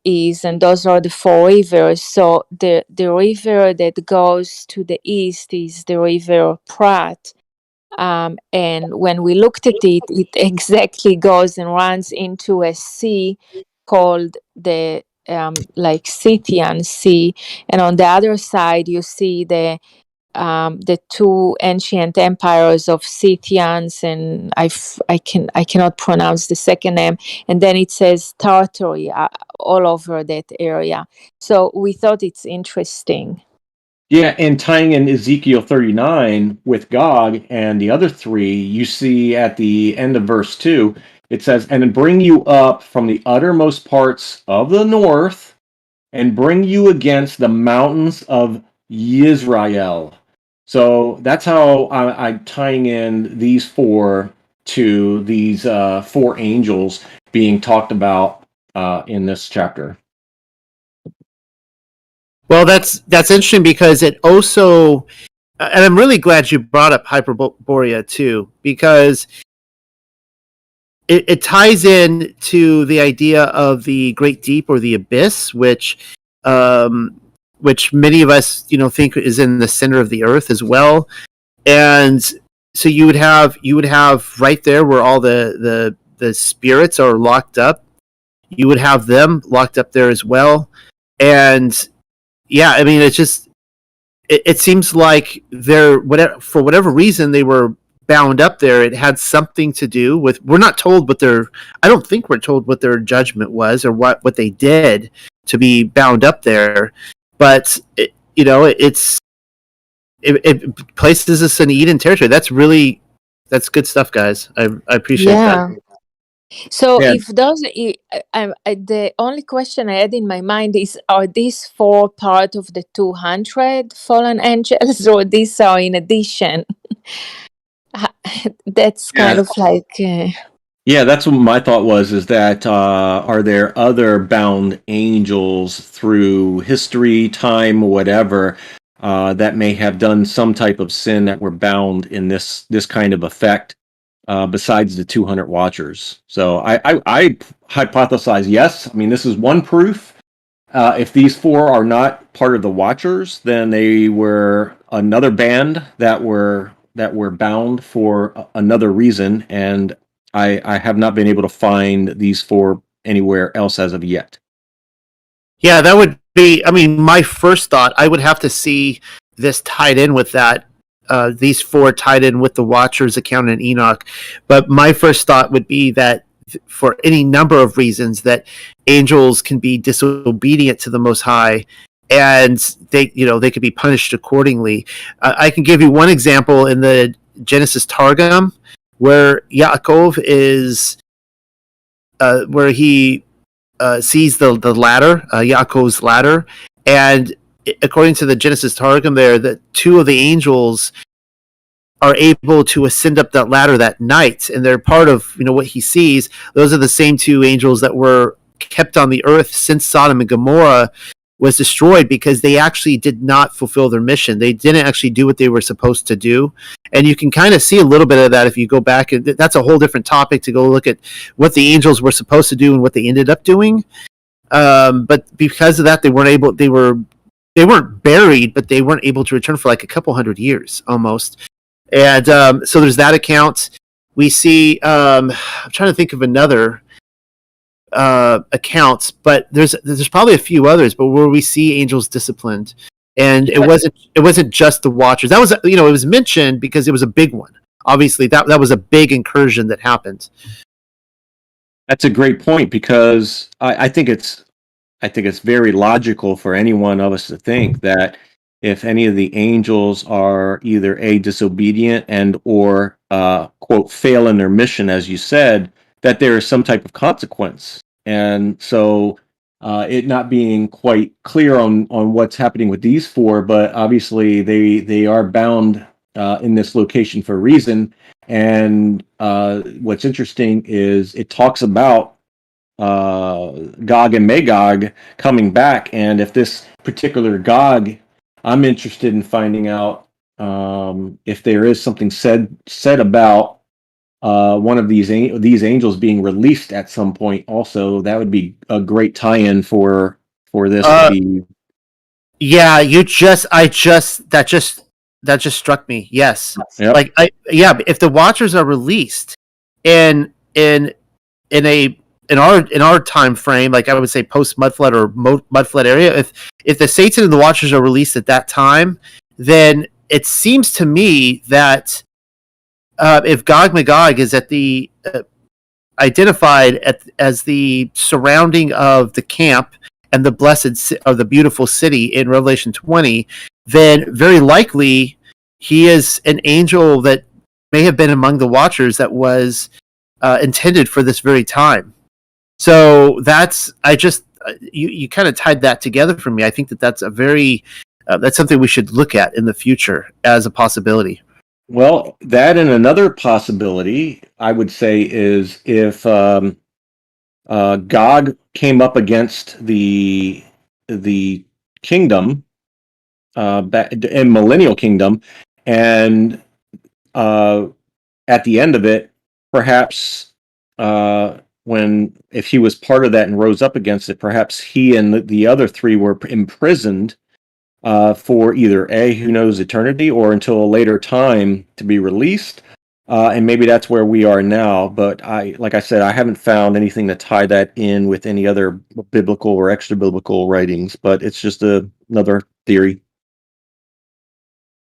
is, and those are the four rivers. So the river that goes to the east is the river Prat. And when we looked at it, it exactly goes and runs into a sea called the like Scythian Sea, and on the other side you see the the two ancient empires of Scythians, and I cannot pronounce the second name, and then it says Tartary all over that area. So we thought it's interesting. Yeah, and tying in Ezekiel 39 with Gog and the other three, you see at the end of verse 2, it says, "And bring you up from the uttermost parts of the north, and bring you against the mountains of Yisrael." So that's how I'm tying in these four to these four angels being talked about in this chapter. Well, that's interesting because it also, and I'm really glad you brought up Hyperborea too, because it ties in to the idea of the Great Deep or the Abyss, which many of us, think is in the center of the earth as well. And so you would have right there where all the spirits are locked up. You would have them locked up there as well. And yeah, I mean, it's just it seems like for whatever reason they were bound up there. It had something to do with, we're not told what I don't think we're told what their judgment was or what they did to be bound up there. But it places us in Eden territory. That's good stuff, guys. I appreciate that. So if those, the only question I had in my mind is, are these four part of the 200 fallen angels, or these are in addition? That's kind of like... Yeah, that's what my thought was, is that are there other bound angels through history, time, whatever, that may have done some type of sin that were bound in this kind of effect? Besides the 200 Watchers. So I hypothesize yes. I mean, this is one proof. If these four are not part of the Watchers, then they were another band that were bound for another reason, and I have not been able to find these four anywhere else as of yet. Yeah, that would be, I mean, my first thought, I would have to see this tied in with that. These four tied in with the Watchers account in Enoch. But my first thought would be that for any number of reasons that angels can be disobedient to the Most High, and they could be punished accordingly. I can give you one example in the Genesis Targum where Yaakov is where he sees the ladder, Yaakov's ladder, and according to the Genesis Targum there, that two of the angels are able to ascend up that ladder that night, and they're part of what he sees. Those are the same two angels that were kept on the earth since Sodom and Gomorrah was destroyed, because they actually did not fulfill their mission. They didn't actually do what they were supposed to do, and you can kind of see a little bit of that if you go back. And that's a whole different topic to go look at what the angels were supposed to do and what they ended up doing. But because of that, they weren't able. They weren't buried, but they weren't able to return for like a couple hundred years almost. And so there's that account. We see, I'm trying to think of another accounts, but there's probably a few others, but where we see angels disciplined, and it wasn't just the Watchers. That was, it was mentioned because it was a big one. Obviously, that was a big incursion that happened. That's a great point, because I think it's very logical for any one of us to think that if any of the angels are either disobedient and or quote fail in their mission, as you said, that there is some type of consequence. And so it not being quite clear on what's happening with these four, but obviously they are bound in this location for a reason. And what's interesting is it talks about Gog and Magog coming back, and if this particular Gog, I'm interested in finding out if there is something said about one of these angels being released at some point. Also, that would be a great tie-in for this to be. Yeah, that just struck me. Yes, yep. If the Watchers are released in our time frame, like I would say post Mudflood or Mudflood area, if the Satan and the Watchers are released at that time, then it seems to me that if Gog Magog is at the identified as the surrounding of the camp and the blessed or the beautiful city in Revelation 20, then very likely he is an angel that may have been among the Watchers that was intended for this very time. So you kind of tied that together for me. I think that's that's something we should look at in the future as a possibility. Well, that and another possibility, I would say, is if Gog came up against the kingdom, in Millennial Kingdom, and at the end of it, perhaps if he was part of that and rose up against it, perhaps he and the other three were imprisoned for either who knows, eternity, or until a later time to be released. And maybe that's where we are now. But like I said, I haven't found anything to tie that in with any other biblical or extra biblical writings. But it's just another theory.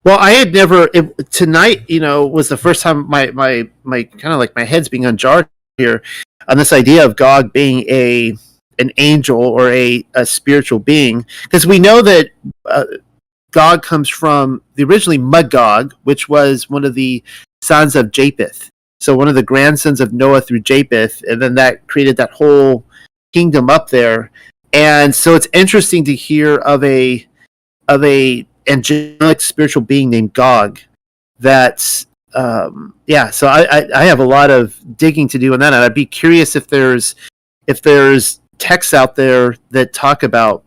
Well, I had never tonight. Was the first time my kind of like my head's being unjarred here on this idea of Gog being an angel or a spiritual being, because we know that Gog comes from the originally Magog, which was one of the sons of Japheth. So one of the grandsons of Noah through Japheth, and then that created that whole kingdom up there. And so it's interesting to hear of a angelic spiritual being named Gog. That's So I have a lot of digging to do on that, and I'd be curious if there's texts out there that talk about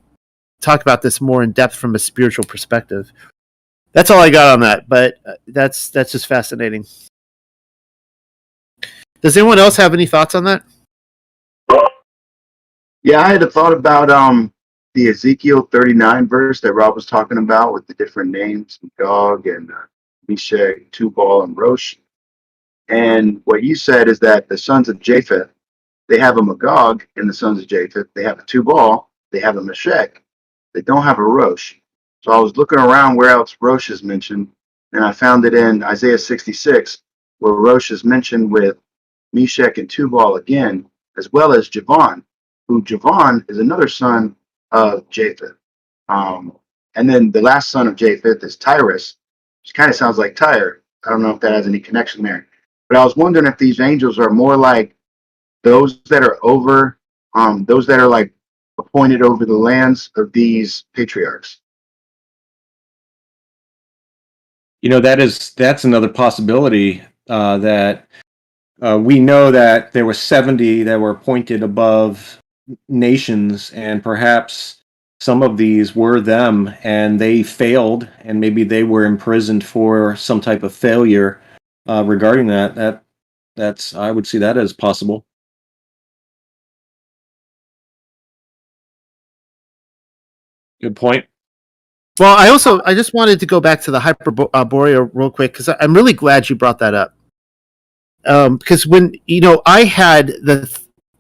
this more in depth from a spiritual perspective. That's all I got on that, but that's just fascinating. Does anyone else have any thoughts on that? Yeah, I had a thought about the Ezekiel 39 verse that Rob was talking about with the different names, Gog and Meshach, Tubal, and Rosh. And what you said is that the sons of Japheth, they have a Magog in the sons of Japheth. They have a Tubal. They have a Meshach. They don't have a Rosh. So I was looking around where else Rosh is mentioned, and I found it in Isaiah 66, where Rosh is mentioned with Meshach and Tubal again, as well as Javan, who Javan is another son of Japheth. And then the last son of Japheth is Tyrus, which kind of sounds like Tyre. I don't know if that has any connection there. But I was wondering if these angels are more like those that are over, those that are like appointed over the lands of these patriarchs. That's another possibility, that we know that there were 70 that were appointed above nations, and perhaps some of these were them, and they failed, and maybe they were imprisoned for some type of failure regarding that. That's I would see that as possible. Good point. Well, I just wanted to go back to the Hyperborea real quick, because I'm really glad you brought that up. Because when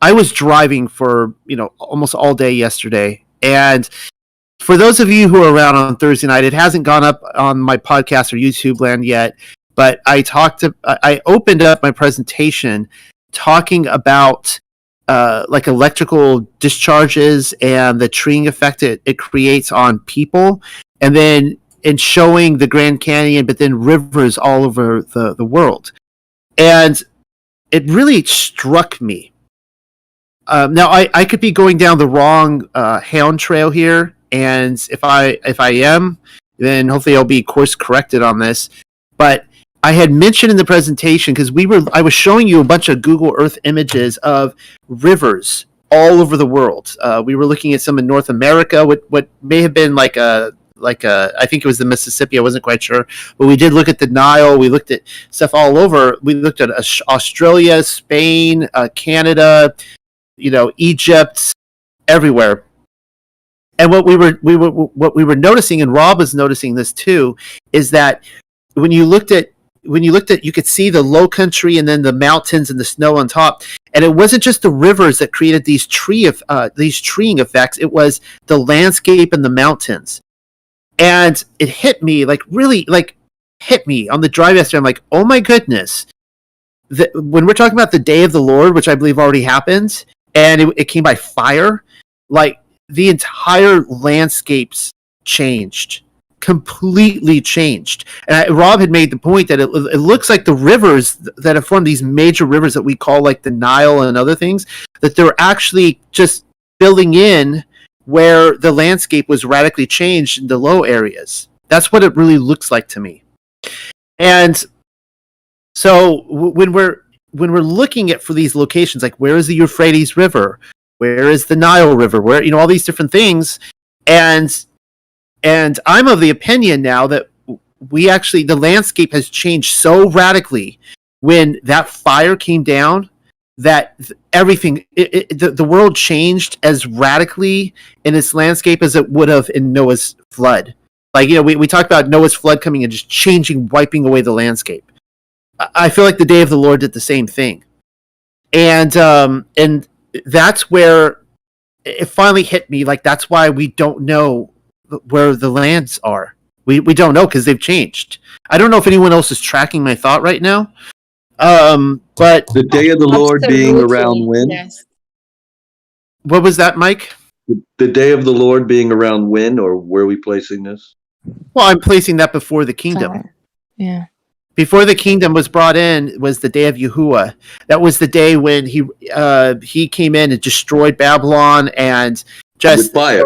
I was driving for almost all day yesterday, and for those of you who are around on Thursday night, it hasn't gone up on my podcast or YouTube land yet, but I opened up my presentation talking about like electrical discharges and the treeing effect it creates on people, and then in showing the Grand Canyon, but then rivers all over the world. And it really struck me. Now I could be going down the wrong hound trail here, and if I am, then hopefully I'll be course corrected on this. But I had mentioned in the presentation, because I was showing you a bunch of Google Earth images of rivers all over the world. We were looking at some in North America, what may have been like I think it was the Mississippi. I wasn't quite sure, but we did look at the Nile. We looked at stuff all over. We looked at Australia, Spain, Canada, Egypt, everywhere. And what we were noticing, and Rob was noticing this too, is that when you looked at, you could see the low country and then the mountains and the snow on top. And it wasn't just the rivers that created these treeing effects. It was the landscape and the mountains. And it hit me like really, like hit me on the drive yesterday. I'm like, oh my goodness. When we're talking about the day of the Lord, which I believe already happened, and it came by fire, like the entire landscapes changed, completely changed. And Rob had made the point that it looks like the rivers that have formed, these major rivers that we call like the Nile and other things, that they're actually just filling in where the landscape was radically changed in the low areas. That's what it really looks like to me. And so when we're looking at for these locations, like where is the Euphrates River, where is the Nile River, where all these different things, and I'm of the opinion now that the landscape has changed so radically when that fire came down that everything, the world changed as radically in its landscape as it would have in Noah's flood. Like, we talk about Noah's flood coming and just changing, wiping away the landscape. I feel like the day of the Lord did the same thing. And that's where it finally hit me. Like, that's why we don't know where the lands are. We don't know because they've changed. I don't know if anyone else is tracking my thought right now. But the day of the Lord being around when? Yes. What was that, Mike? The day of the Lord being around when, or where are we placing this? Well, I'm placing that before the kingdom. Yeah. Before the kingdom was brought in was the day of Yahuah. That was the day when he came in and destroyed Babylon and just with fire.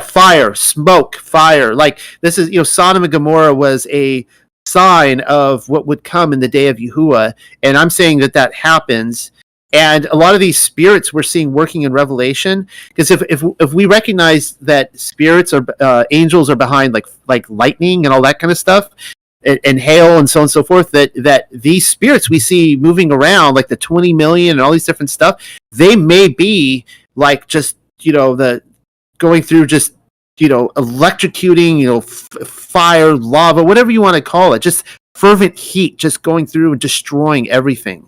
Fire, smoke, fire. Like this is Sodom and Gomorrah was a sign of what would come in the day of Yahuah, and I'm saying that happens. And a lot of these spirits we're seeing working in Revelation, because if we recognize that spirits are angels are behind like lightning and all that kind of stuff, and hail and so on and so forth, that these spirits we see moving around, like the 20 million and all these different stuff, they may be like just the going through just electrocuting, fire, lava, whatever you want to call it, just fervent heat just going through and destroying everything.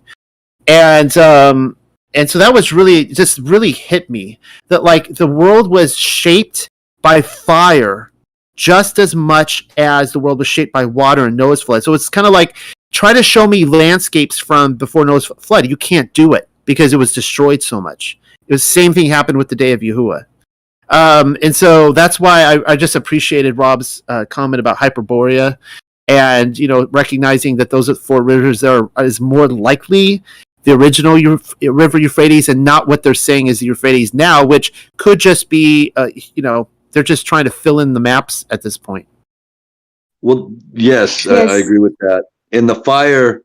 And so that was really hit me, that like the world was shaped by fire just as much as the world was shaped by water and Noah's flood. So it's kind of like, try to show me landscapes from before Noah's flood. You can't do it because it was destroyed so much. It was the same thing happened with the day of Yahuah. And so that's why I just appreciated Rob's comment about Hyperborea, and recognizing that those four rivers is more likely the original river Euphrates and not what they're saying is the Euphrates now, which could just be they're just trying to fill in the maps at this point. Well, yes. I agree with that. And the fire,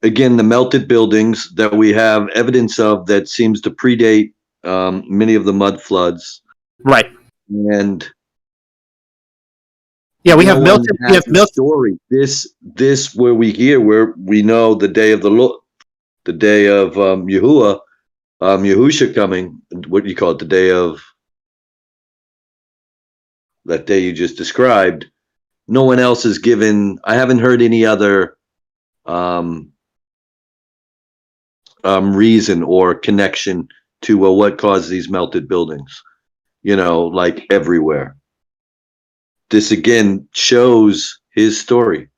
again, the melted buildings that we have evidence of that seems to predate many of the mud floods. Right. And we have melted. We have melted story. This where we know the day of the Lord, the day of Yahuah, Yahusha coming. What do you call it? The day of that day you just described. No one else is given. I haven't heard any other reason or connection to what caused these melted buildings. Like everywhere. This again shows his story.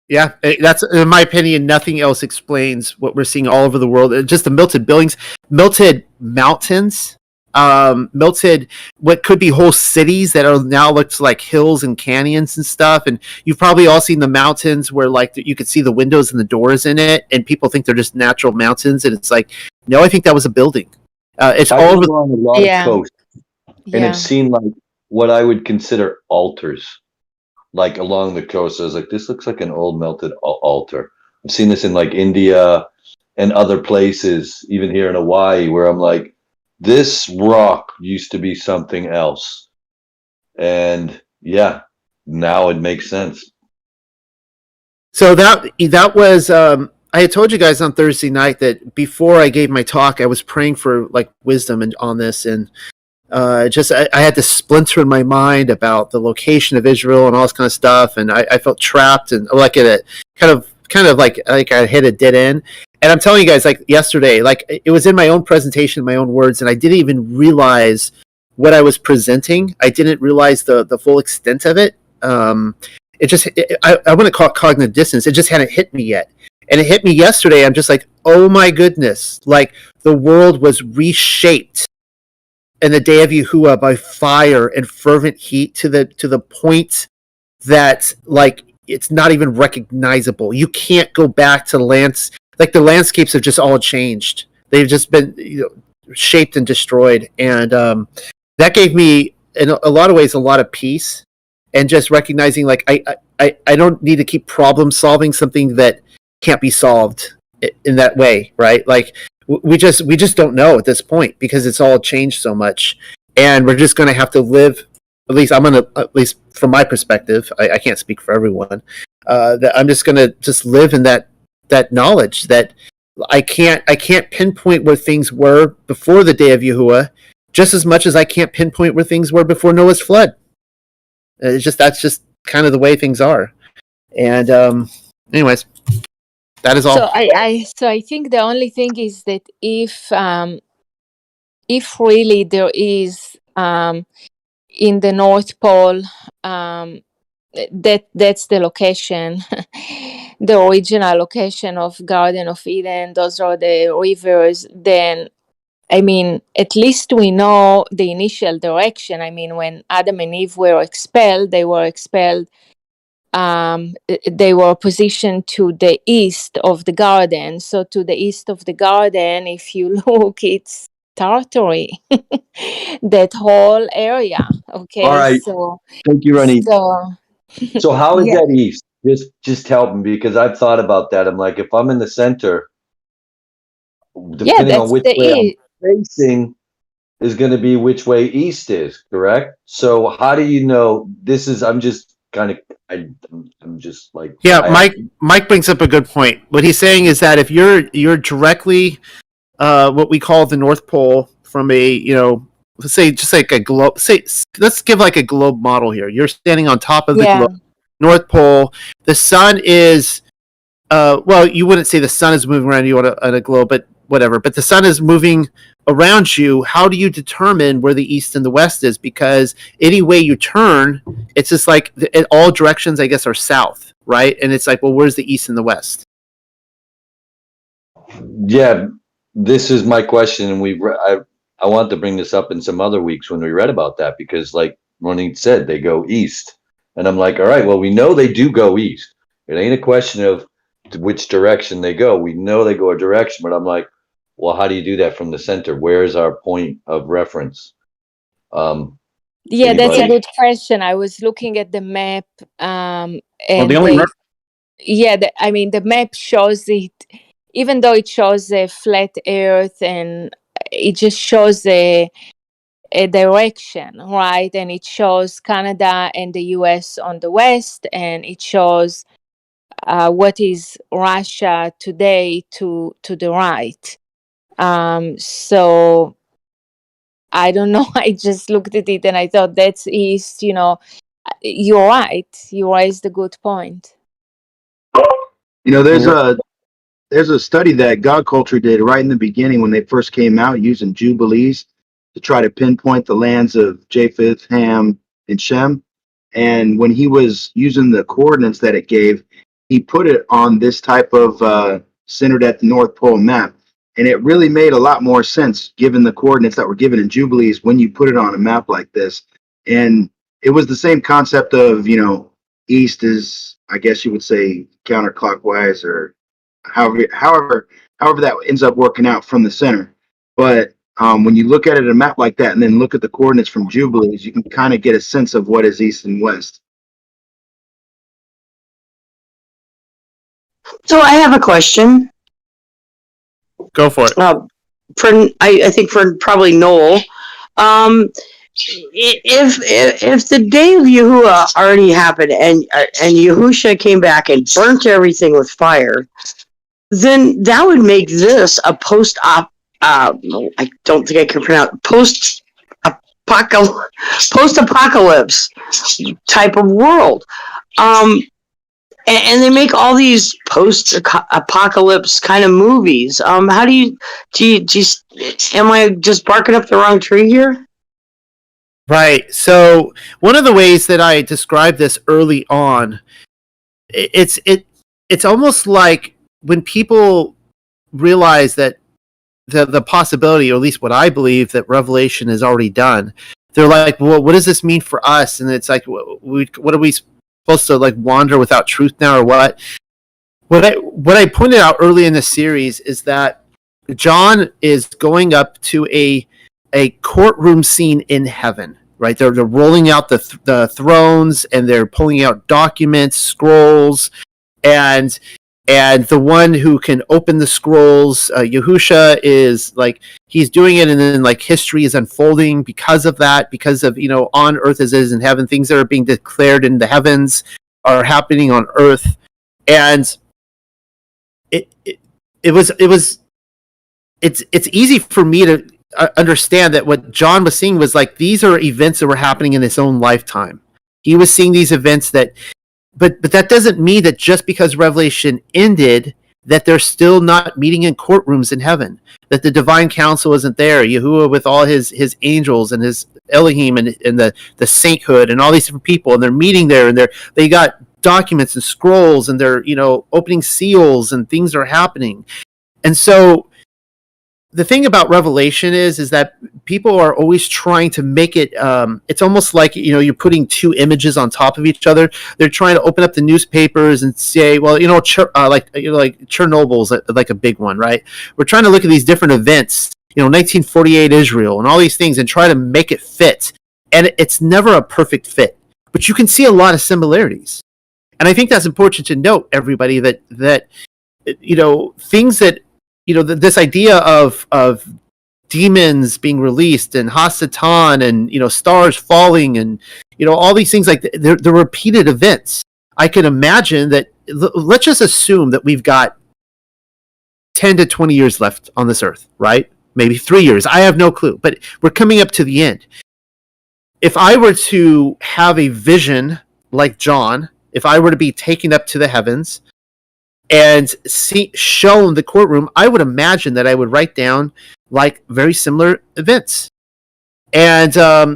Yeah, that's in my opinion. Nothing else explains what we're seeing all over the world. Just the melted buildings, melted mountains, melted what could be whole cities that are now looks like hills and canyons and stuff. And you've probably all seen the mountains where like you could see the windows and the doors in it, and people think they're just natural mountains, and it's like, no, I think that was a building. It's all over on a lot of coast, and it seemed like what I would consider altars. Like along the coast, I was like, this looks like an old melted altar. I've seen this in like India and other places, even here in Hawaii, where I'm like, this rock used to be something else. And now it makes sense. So that was I had told you guys on Thursday night that before I gave my talk, I was praying for like wisdom on this, and I had this splinter in my mind about the location of Israel and all this kind of stuff, and I felt trapped and like at a kind of like I hit a dead end. And I'm telling you guys, like yesterday, like it was in my own presentation, my own words, and I didn't even realize what I was presenting. I didn't realize the full extent of it. I wouldn't call it cognitive dissonance. It just hadn't hit me yet. And it hit me yesterday. I'm just like, oh my goodness. Like, the world was reshaped in the day of Yahuah by fire and fervent heat to the point that, like, it's not even recognizable. You can't go back to like, the landscapes have just all changed. They've just been, shaped and destroyed. And that gave me, in a lot of ways, a lot of peace. And just recognizing, like, I don't need to keep problem solving something that can't be solved in that way, right? Like, we just don't know at this point because it's all changed so much, and we're just going to have to live. At least from my perspective, I can't speak for everyone. That I'm just going to just live in that knowledge that I can't pinpoint where things were before the day of Yahuah, just as much as I can't pinpoint where things were before Noah's flood. That's just kind of the way things are. And anyways, that is all. So I think the only thing is that if really there is in the North Pole, that's the location, the original location of Garden of Eden. Those are the rivers. Then, I mean, at least we know the initial direction. I mean, when Adam and Eve were expelled, they were positioned to the east of the garden. So to the east of the garden, if you look, it's Tartary, that whole area. Okay. All right. So thank you, Ronnie. So how is Yeah. that east? Just help me, because I've thought about that. I'm like, if I'm in the center, depending on that's which the way I'm facing, is going to be which way east is, correct? So how do you know this is? I'm just kind of, I'm just like, Yeah, Mike brings up a good point. What he's saying is that if you're directly what we call the North Pole from a, let's say just like a globe, let's give like a globe model here. You're standing on top of the globe, North Pole. The sun is, well, you wouldn't say the sun is moving around you on a globe, but whatever. But the sun is moving around you. How do you determine where the east and the west is? Because any way you turn, it's just like in all directions, I guess, are south, right? And it's like, well, where's the east and the west? Yeah, this is my question, and I want to bring this up in some other weeks when we read about that, because like Ronnie said, they go east, and I'm like, all right, well, we know they do go east. It ain't a question of which direction they go. We know they go a direction, but I'm like, well, how do you do that from the center? Where is our point of reference? Yeah, that's a good question. I was looking at the map, and the map shows it, even though it shows a flat earth, and it just shows a direction, right? And it shows Canada and the US on the west, and it shows what is Russia today to the right. So I don't know. I just looked at it and I thought that's east. You're right. You raised a good point. There's a study that God Culture did right in the beginning when they first came out, using jubilees to try to pinpoint the lands of Japheth, Ham, and Shem. And when he was using the coordinates that it gave, he put it on this type of centered at the North Pole map. And it really made a lot more sense given the coordinates that were given in jubilees when you put it on a map like this. And it was the same concept of, east is, I guess you would say, counterclockwise, or however that ends up working out from the center. But when you look at it in a map like that and then look at the coordinates from jubilees, you can kind of get a sense of what is east and west. So I have a question. Go for it. I think for probably Noel. If the day of Yahuah already happened and Yahusha came back and burnt everything with fire, then that would make this a post-op. I don't think I can pronounce post-apocalypse type of world. And they make all these post-apocalypse kind of movies. How do you am I just barking up the wrong tree here? Right. So one of the ways that I described this early on, it's almost like when people realize that the possibility, or at least what I believe, that Revelation is already done, they're like, well, what does this mean for us? And it's like, what are we supposed to like wander without truth now, or what? What I pointed out early in the series is that John is going up to a courtroom scene in heaven. Right, they're rolling out the thrones, and they're pulling out documents, scrolls, and the one who can open the scrolls, Yahusha, is like, he's doing it, and then like history is unfolding because of that, because of, on earth as it is in heaven, things that are being declared in the heavens are happening on earth, and it's easy for me to understand that what John was seeing was like, these are events that were happening in his own lifetime. He was seeing these events but that doesn't mean that just because Revelation ended, that they're still not meeting in courtrooms in heaven, that the divine council isn't there, Yahuah with all his angels and his Elohim and the sainthood and all these different people, and they're meeting there, and they got documents and scrolls, and they're opening seals, and things are happening. And so the thing about Revelation is that people are always trying to make it. It's almost like you're putting two images on top of each other. They're trying to open up the newspapers and say, well, like Chernobyl's like a big one, right? We're trying to look at these different events, 1948 Israel and all these things, and try to make it fit. And it's never a perfect fit, but you can see a lot of similarities. And I think that's important to note, everybody, that things that. This idea of demons being released, and Hasatan, and stars falling, and all these things, like they're repeated events. I can imagine that. Let's just assume that we've got 10 to 20 years left on this earth, right? Maybe 3 years. I have no clue, but we're coming up to the end. If I were to have a vision like John, if I were to be taken up to the heavens and shown the courtroom, I would imagine that I would write down like very similar events. And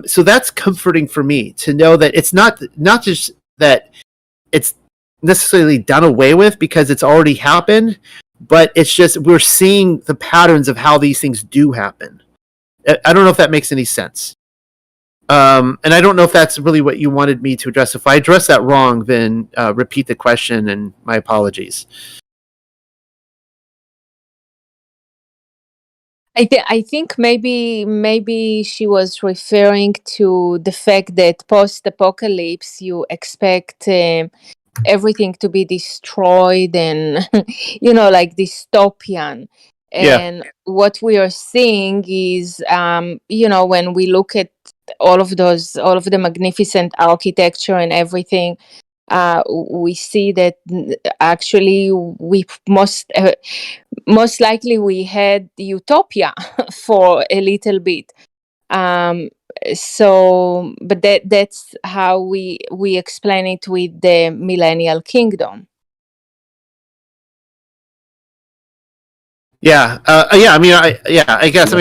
so that's comforting for me to know that it's not just that it's necessarily done away with because it's already happened, but it's just we're seeing the patterns of how these things do happen. I don't know if that makes any sense. And I don't know if that's really what you wanted me to address. If I address that wrong, then repeat the question, and my apologies. I think maybe she was referring to the fact that post-apocalypse you expect everything to be destroyed and like dystopian. And what we are seeing is when we look at all of the magnificent architecture and everything, we see that actually we most likely we had utopia for a little bit. So but that's how we explain it with the millennial kingdom. I guess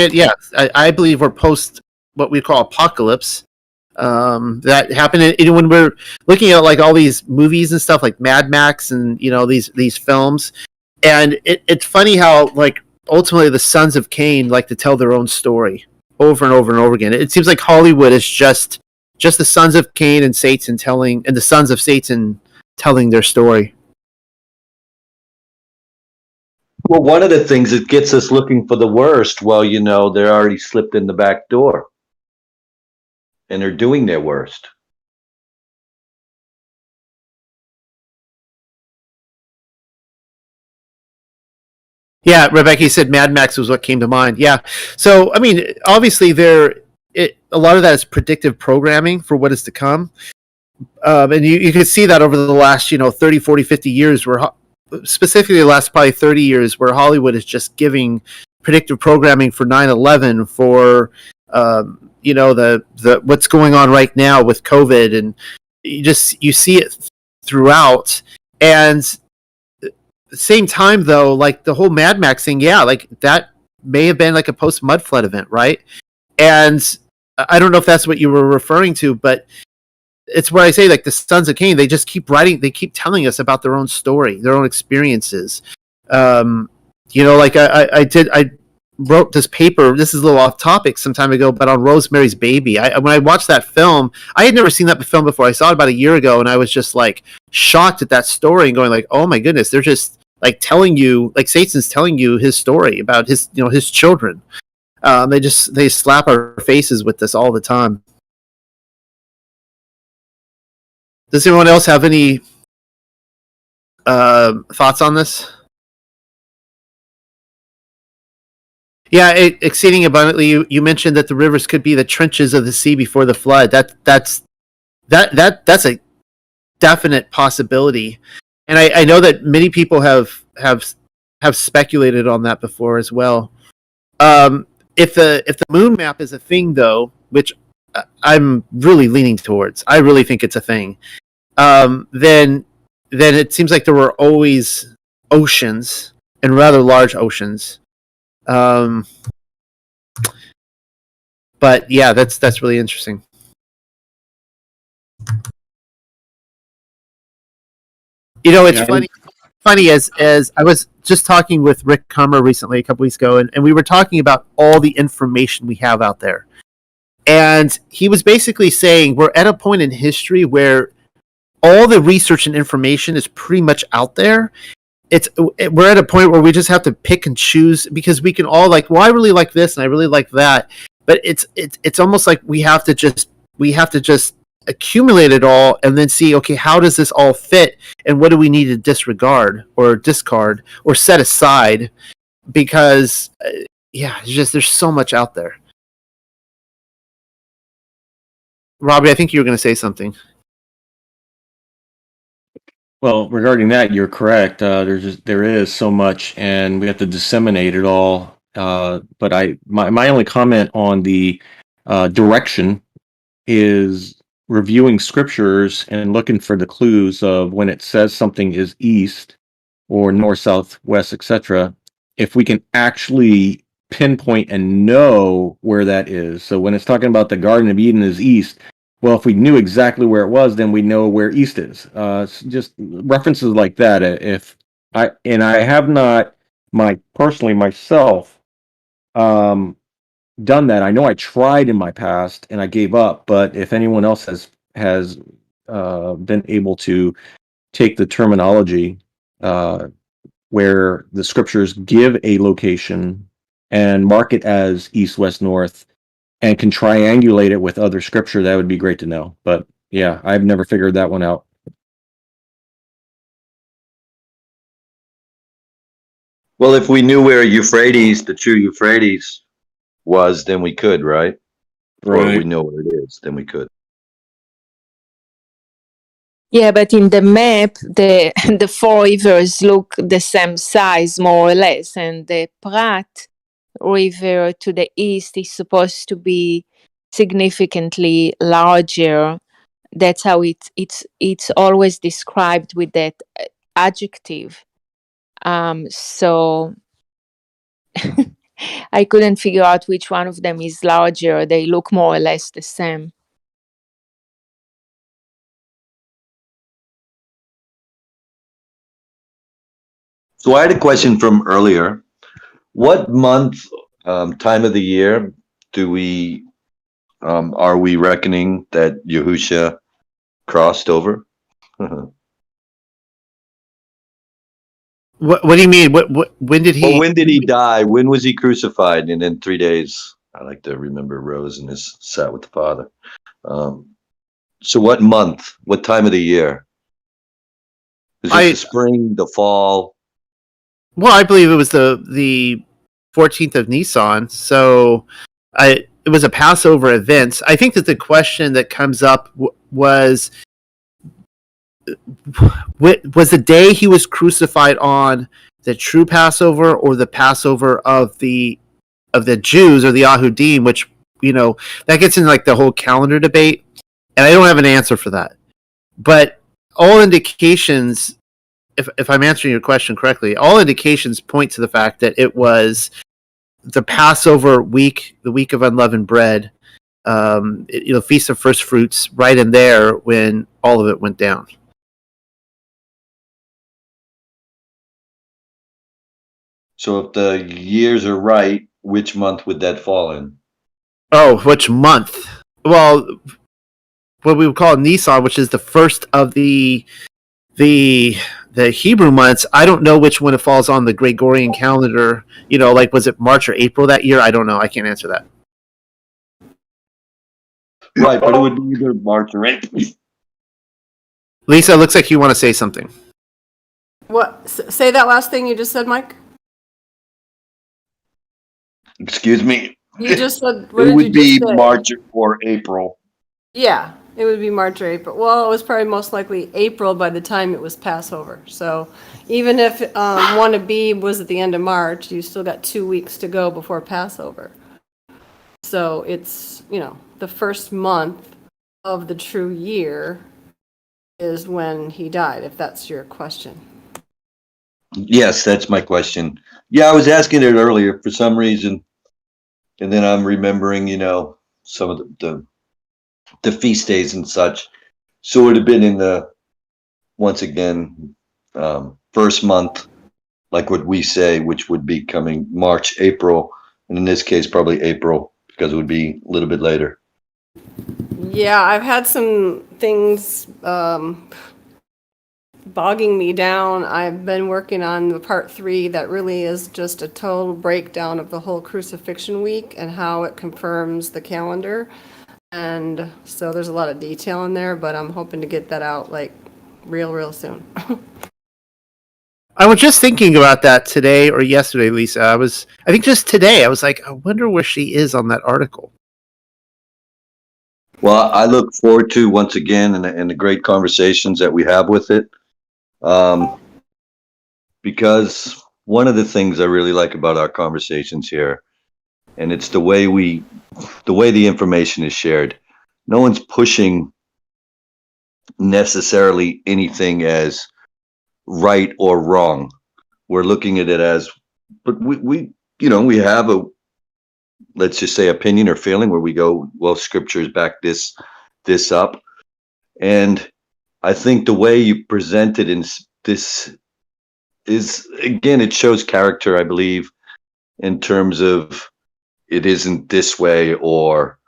I believe we're post what we call apocalypse. That happened when we're looking at like all these movies and stuff like Mad Max and these films, and it's funny how like ultimately the sons of Cain like to tell their own story over and over and over again. It seems like Hollywood is just the sons of Cain and Satan and the sons of Satan telling their story. Well, one of the things that gets us looking for the worst, they're already slipped in the back door. And they're doing their worst. Yeah, Rebecca said Mad Max was what came to mind. Yeah. So, I mean, obviously a lot of that is predictive programming for what is to come. And you can see that over the last, 30, 40, 50 years, where specifically the last probably 30 years, where Hollywood is just giving predictive programming for 9/11, for the what's going on right now with COVID, and you see it throughout. And at the same time, though, like the whole Mad Max thing, like that may have been like a post mud flood event, right? And I don't know if that's what you were referring to, but it's where I say, like, the sons of Cain, they just keep writing, they keep telling us about their own story, their own experiences. Like I wrote this paper, this is a little off topic some time ago, but on Rosemary's Baby. When I watched that film, I had never seen that film before. I saw it about a year ago, and I was just like shocked at that story and going like, oh my goodness, they're just like telling you, like Satan's telling you his story about his, his children. They slap our faces with this all the time. Does anyone else have any thoughts on this? Yeah, exceeding abundantly. You mentioned that the rivers could be the trenches of the sea before the flood. That's a definite possibility, and I know that many people have speculated on that before as well. If the moon map is a thing, though, which I'm really leaning towards, I really think it's a thing. Then it seems like there were always oceans, and rather large oceans. But yeah, that's really interesting. It's funny as I was just talking with Rick Kummer recently a couple weeks ago, and we were talking about all the information we have out there. And he was basically saying we're at a point in history where all the research and information is pretty much out there. We're at a point where we just have to pick and choose, because we can all like, well, I really like this and I really like that, but it's almost like we have to just accumulate it all and then see, okay, how does this all fit, and what do we need to disregard or discard or set aside, because there's so much out there. Robbie, I think you were going to say something. Well, regarding that, you're correct. There is so much, and we have to disseminate it all. But my only comment on the direction is reviewing scriptures and looking for the clues of when it says something is east or north, south, west, etc. If we can actually pinpoint and know where that is. So when it's talking about the Garden of Eden is east, well, if we knew exactly where it was, then we know where east is. Just references like that. I have not personally myself done that. I know I tried in my past and I gave up. But if anyone else has been able to take the terminology where the scriptures give a location and mark it as east, west, north, and can triangulate it with other scripture, that would be great to know. But yeah, I've never figured that one out. Well, if we knew where Euphrates, the true Euphrates, was, then we could, right? Or if we know where it is, then we could. Yeah, but in the map, the four rivers look the same size, more or less, and the Prat river to the east is supposed to be significantly larger. That's how it's always described with that adjective. So I couldn't figure out which one of them is larger. They look more or less the same. So I had a question from earlier. What month, time of the year, are we reckoning that Yahushua crossed over? What do you mean? When did he? Well, when did he die? When was he crucified? And in 3 days, I like to remember rose and is sat with the Father. So what month? What time of the year? Is it the spring, the fall? Well, I believe it was the 14th of Nisan. So it was a Passover event. I think that the question that comes up was the day he was crucified on the true Passover, or the Passover of the Jews, or the Ahudim, which, that gets into like the whole calendar debate, and I don't have an answer for that. But all indications, if I'm answering your question correctly, all indications point to the fact that it was the Passover week, the week of unleavened bread, Feast of First Fruits right in there when all of it went down. So if the years are right, which month would that fall in? Oh, which month? Well, what we would call Nisan, which is the first of the Hebrew months. I don't know which one it falls on the Gregorian calendar. Like was it March or April that year? I don't know. I can't answer that. Right, but it would be either March or April. Lisa, it looks like you want to say something. What? Say that last thing you just said, Mike. Excuse me. You just said. It would be March or April. Yeah, it would be March or April. Well, it was probably most likely April by the time it was Passover. So even if one of B was at the end of March, you still got 2 weeks to go before Passover. So it's, the first month of the true year is when he died, if that's your question. Yes, that's my question. Yeah, I was asking it earlier for some reason. And then I'm remembering, some of the feast days and such. So it would have been in the, once again, first month, like what we say, which would be coming March, April. And in this case, probably April, because it would be a little bit later. Yeah, I've had some things bogging me down. I've been working on the part 3 that really is just a total breakdown of the whole crucifixion week and how it confirms the calendar. And so there's a lot of detail in there, but I'm hoping to get that out like real soon. I was just thinking about that today or yesterday, Lisa. I think just today, I was like, I wonder where she is on that article. Well, I look forward to, once again, and the great conversations that we have with it. Because one of the things I really like about our conversations here, and it's the way the information is shared. No one's pushing necessarily anything as right or wrong. We're looking at it as, but we have a, let's just say, opinion or feeling where we go, well, scriptures back this up. And I think the way you present it in this is, again, it shows character, I believe, in terms of it isn't this way, or,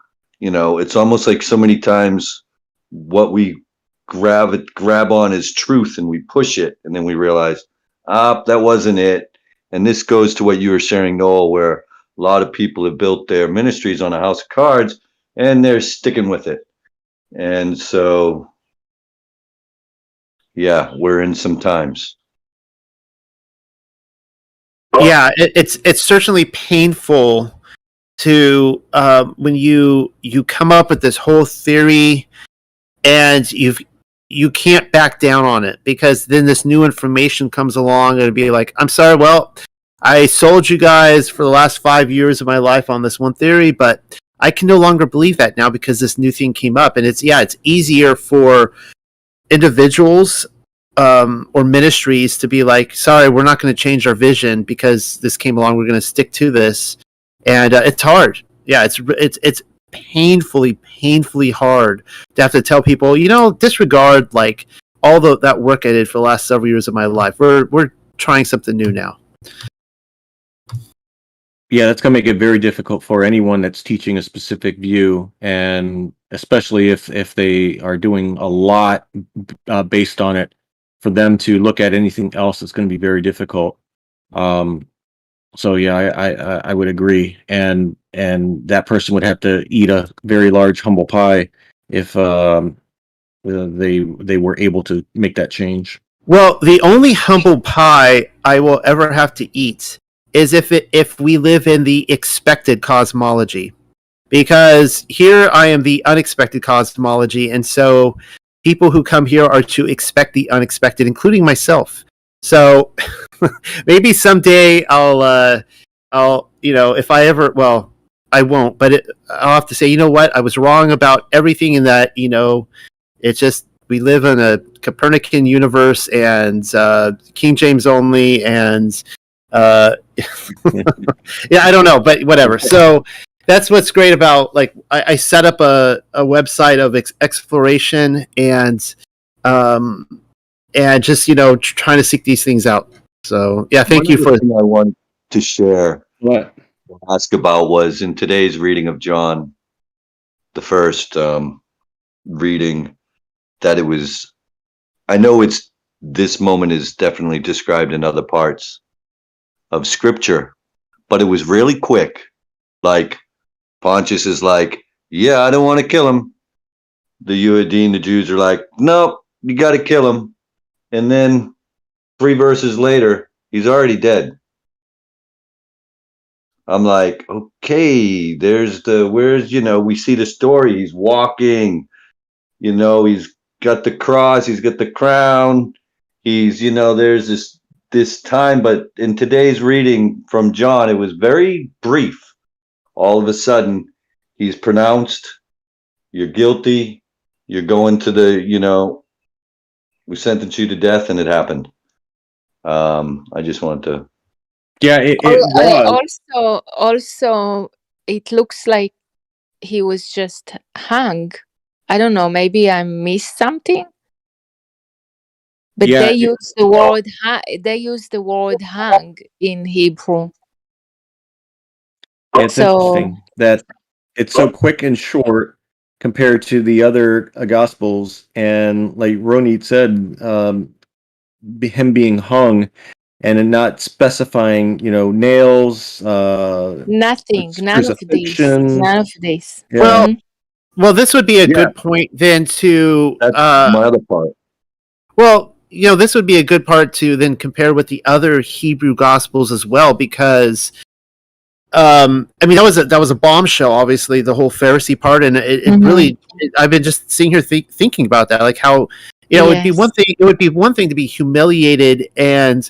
it's almost like so many times what we grab on is truth and we push it, and then we realize, that wasn't it. And this goes to what you were sharing, Noel, where a lot of people have built their ministries on a house of cards and they're sticking with it. And so, yeah, we're in some times. Yeah, it's certainly painful to when you come up with this whole theory and you can't back down on it, because then this new information comes along and it'd be like, I'm sorry, well, I sold you guys for the last 5 years of my life on this one theory, but I can no longer believe that now because this new thing came up. And it's easier for individuals or ministries to be like, sorry, we're not going to change our vision because this came along. We're going to stick to this. And it's hard. Yeah, it's painfully hard to have to tell people, disregard like all that work I did for the last several years of my life. We're trying something new now. Yeah, that's going to make it very difficult for anyone that's teaching a specific view, and especially if they are doing a lot based on it, for them to look at anything else, it's going to be very difficult. So yeah, I would agree, and that person would have to eat a very large humble pie if they were able to make that change. Well, the only humble pie I will ever have to eat is if we live in the expected cosmology, because here I am the unexpected cosmology, and so people who come here are to expect the unexpected, including myself. So maybe someday I'll if I ever, well, I won't, but I'll have to say, you know what, I was wrong about everything, in that, it's just, we live in a Copernican universe, and King James only, and yeah, I don't know, but whatever. So that's what's great about, like, I set up a website of exploration and just, trying to seek these things out. So yeah, thank you for. Thing I want to share, What? ask about, was in today's reading of John, the first reading, that it was, I know it's, this moment is definitely described in other parts of scripture, but it was really quick. Like, Pontius is like, yeah, I don't want to kill him. The Yahudim, the Jews, are like, nope, you got to kill him. And then 3 verses later, he's already dead. I'm like, okay, there's we see the story. He's walking, he's got the cross, he's got the crown. He's, there's this time, but in today's reading from John, it was very brief. All of a sudden, he's pronounced, you're guilty, you're going to the, we sentence you to death, and it happened. I just wanted to. Yeah, it was. Also, it looks like he was just hung. I don't know, maybe I missed something. But Yeah, they use the word hang in Hebrew. It's interesting that it's so quick and short compared to the other Gospels, and like Ronit said, him being hung and not specifying, nails. Nothing. None of this. Yeah. Well, this would be a good point then to. That's my other part. Well, this would be a good part to then compare with the other Hebrew Gospels as well, because. That was a bombshell. Obviously, the whole Pharisee part, and it really. I've been just sitting here thinking about that, like how it would be one thing. It would be one thing to be humiliated and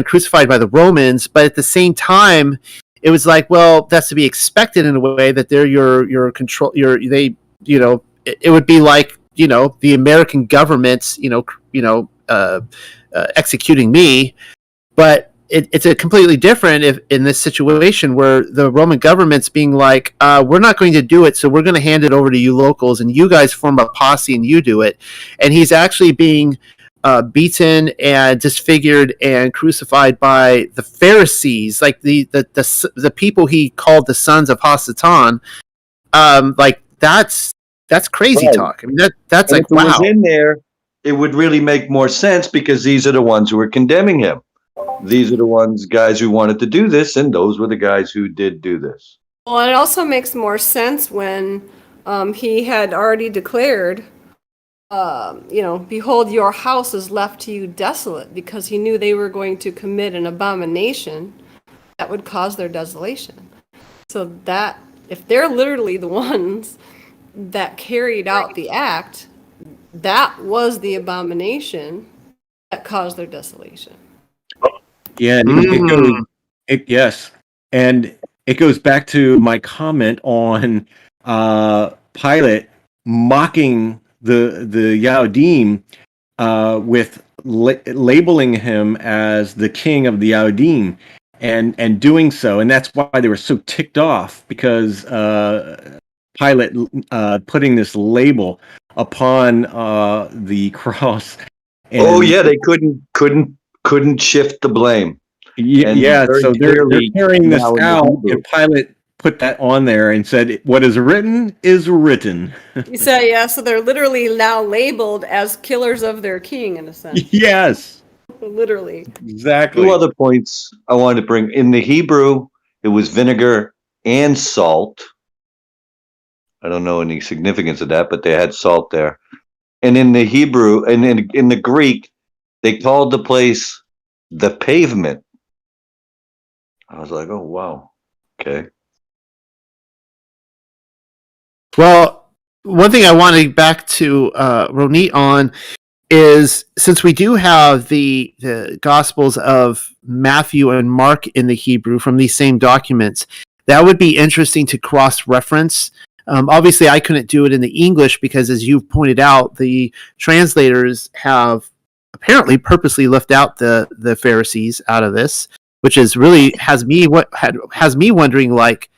crucified by the Romans, but at the same time, it was like, well, that's to be expected in a way that they're your control. It would be like the American government's executing me, but. It's a completely different if in this situation where the Roman government's being like, we're not going to do it, so we're going to hand it over to you locals, and you guys form a posse and you do it. And he's actually being beaten and disfigured and crucified by the Pharisees, like the people he called the sons of Hasatan. Like that's crazy talk. I mean that's and like, if it was in there, it would really make more sense, because these are the ones who are condemning him. These are the guys who wanted to do this, and those were the guys who did do this. Well, it also makes more sense when he had already declared, behold, your house is left to you desolate, because he knew they were going to commit an abomination that would cause their desolation. So that, if they're literally the ones that carried out the act, that was the abomination that caused their desolation. Yeah, yes, and it goes back to my comment on Pilate mocking the Yahudim with labeling him as the king of the Yahudim, and doing so, and that's why they were so ticked off, because Pilate putting this label upon the cross. And, they couldn't shift the blame. Yeah, so they're carrying this out, and Pilate put that on there and said, what is written is written. You say, yeah, so they're literally now labeled as killers of their king, in a sense. Yes. Literally. Exactly. 2 other points I wanted to bring. In the Hebrew, it was vinegar and salt. I don't know any significance of that, but they had salt there. And in the Hebrew, and in the Greek, they called the place the pavement. I was like, oh, wow. Okay. Well, one thing I wanted back to Ronit on is, since we do have the Gospels of Matthew and Mark in the Hebrew from these same documents, that would be interesting to cross-reference. Obviously, I couldn't do it in the English because, as you've pointed out, the translators have apparently purposely left out the Pharisees out of this, which is really has me wondering, like,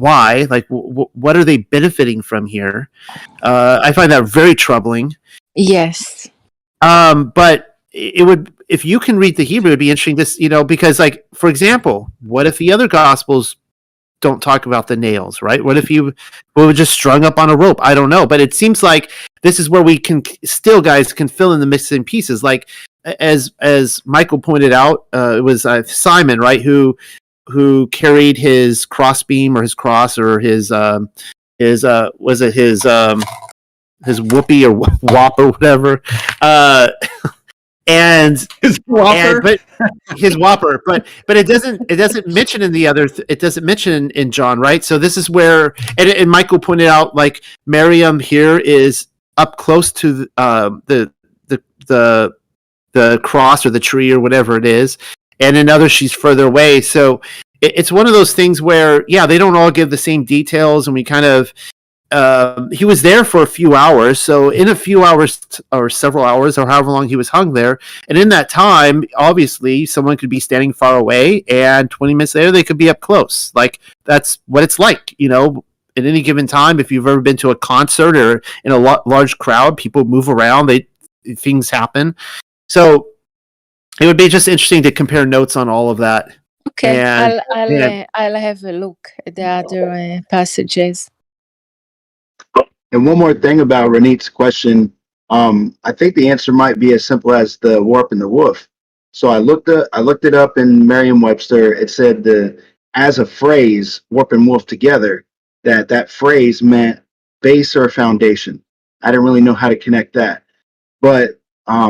why? Like, what are they benefiting from here? I find that very troubling. Yes. But it would, if you can read the Hebrew, it'd be interesting to, because, like, for example, what if the other Gospels don't talk about the nails, right? What if we were just strung up on a rope? I don't know. But it seems like this is where we can still, guys, can fill in the missing pieces. Like, as Michael pointed out, it was Simon, right, who carried his crossbeam or his cross or his whoopee or whop or whatever, and His whopper. but his whopper, but it doesn't mention in the other. It doesn't mention in John, right? So this is where, and Michael pointed out, like, Miriam here is up close to the cross or the tree or whatever it is, and in others she's further away. So it's one of those things where, yeah, they don't all give the same details, and we kind of. He was there for a few hours, so in a few hours or several hours or however long he was hung there, and in that time, obviously, someone could be standing far away, and 20 minutes later, they could be up close. Like, that's what it's like, at any given time. If you've ever been to a concert or in a large crowd, people move around, things happen. So it would be just interesting to compare notes on all of that. Okay, And, I'll have a look at the other passages. And one more thing about Ranit's question, I think the answer might be as simple as the warp and the woof. So I looked it up in Merriam-Webster. It said as a phrase, warp and woof together, that phrase meant base or foundation. I didn't really know how to connect that, but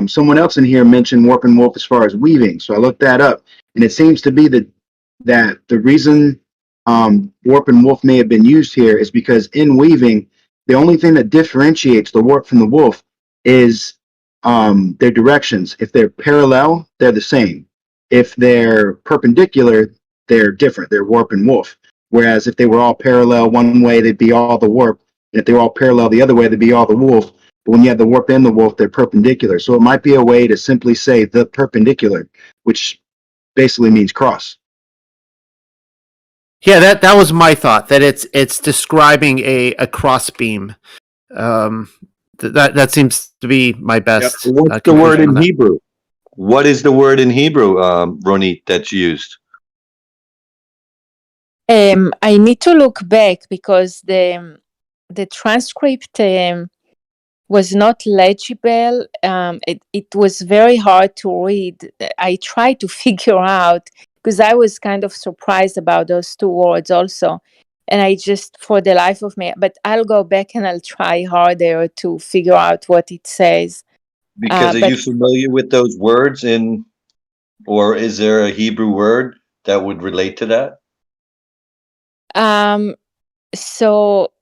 someone else in here mentioned warp and woof as far as weaving. So I looked that up, and it seems to be that the reason warp and woof may have been used here is because in weaving, the only thing that differentiates the warp from the woof is their directions. If they're parallel, they're the same. If they're perpendicular, they're different. They're warp and woof. Whereas if they were all parallel one way, they'd be all the warp. And if they were all parallel the other way, they'd be all the woof. But when you have the warp and the woof, they're perpendicular. So it might be a way to simply say the perpendicular, which basically means cross. yeah, that was my thought, that it's describing a crossbeam. That seems to be my best. Yep. What's the word in Hebrew? What is the word in Hebrew, Ronit, that's used? I need to look back because the transcript was not legible. It was very hard to read. I tried to figure out, because I was kind of surprised about those two words also. And I just, for the life of me, but I'll go back and I'll try harder to figure out what it says. Because are you familiar with those words or is there a Hebrew word that would relate to that? So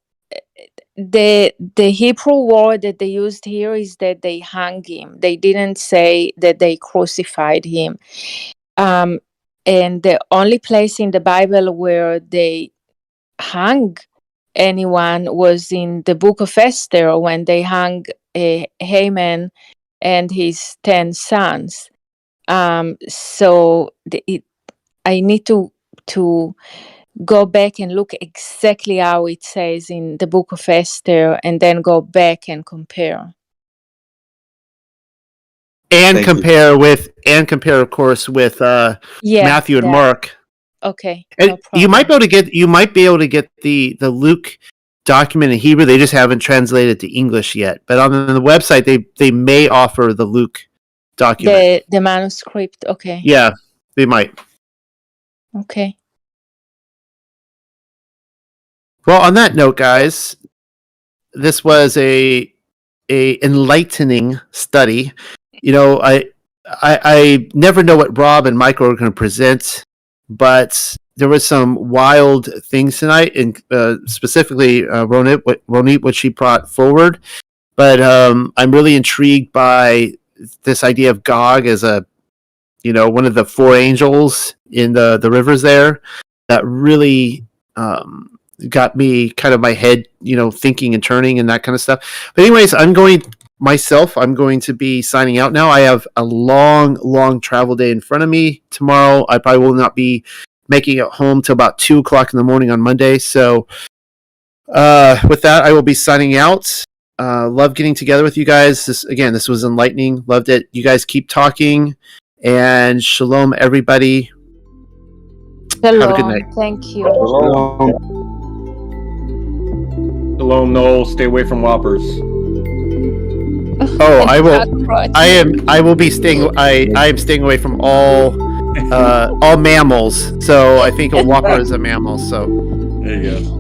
the Hebrew word that they used here is that they hung him. They didn't say that they crucified him. And the only place in the Bible where they hung anyone was in the book of Esther, when they hung Haman and his 10 sons. So I need to go back and look exactly how it says in the book of Esther, and then go back and compare. And compare, of course, with Matthew and Mark. Okay. And you might be able to get the Luke document in Hebrew. They just haven't translated it to English yet. But on the website, they may offer the Luke document. The manuscript. Okay. Yeah, they might. Okay. Well, on that note, guys, this was a enlightening study. I never know what Rob and Michael are going to present, but there was some wild things tonight, and specifically Ronit, what she brought forward. But I'm really intrigued by this idea of Gog as one of the four angels in the rivers there. That really got me kind of my head, thinking and turning and that kind of stuff. But anyways, I'm going to be signing out now. I have a long travel day in front of me tomorrow. I probably will not be making it home till about 2:00 in the morning on Monday. So with that, I will be signing out. Love getting together with you guys. This was enlightening. Loved it. You guys keep talking, and shalom, everybody. Shalom. Have a good night. Thank you. Shalom, Noel. Stay away from whoppers. Oh, I will. I will be staying. I am staying away from all mammals. So I think a whopper is a mammal. So There you go.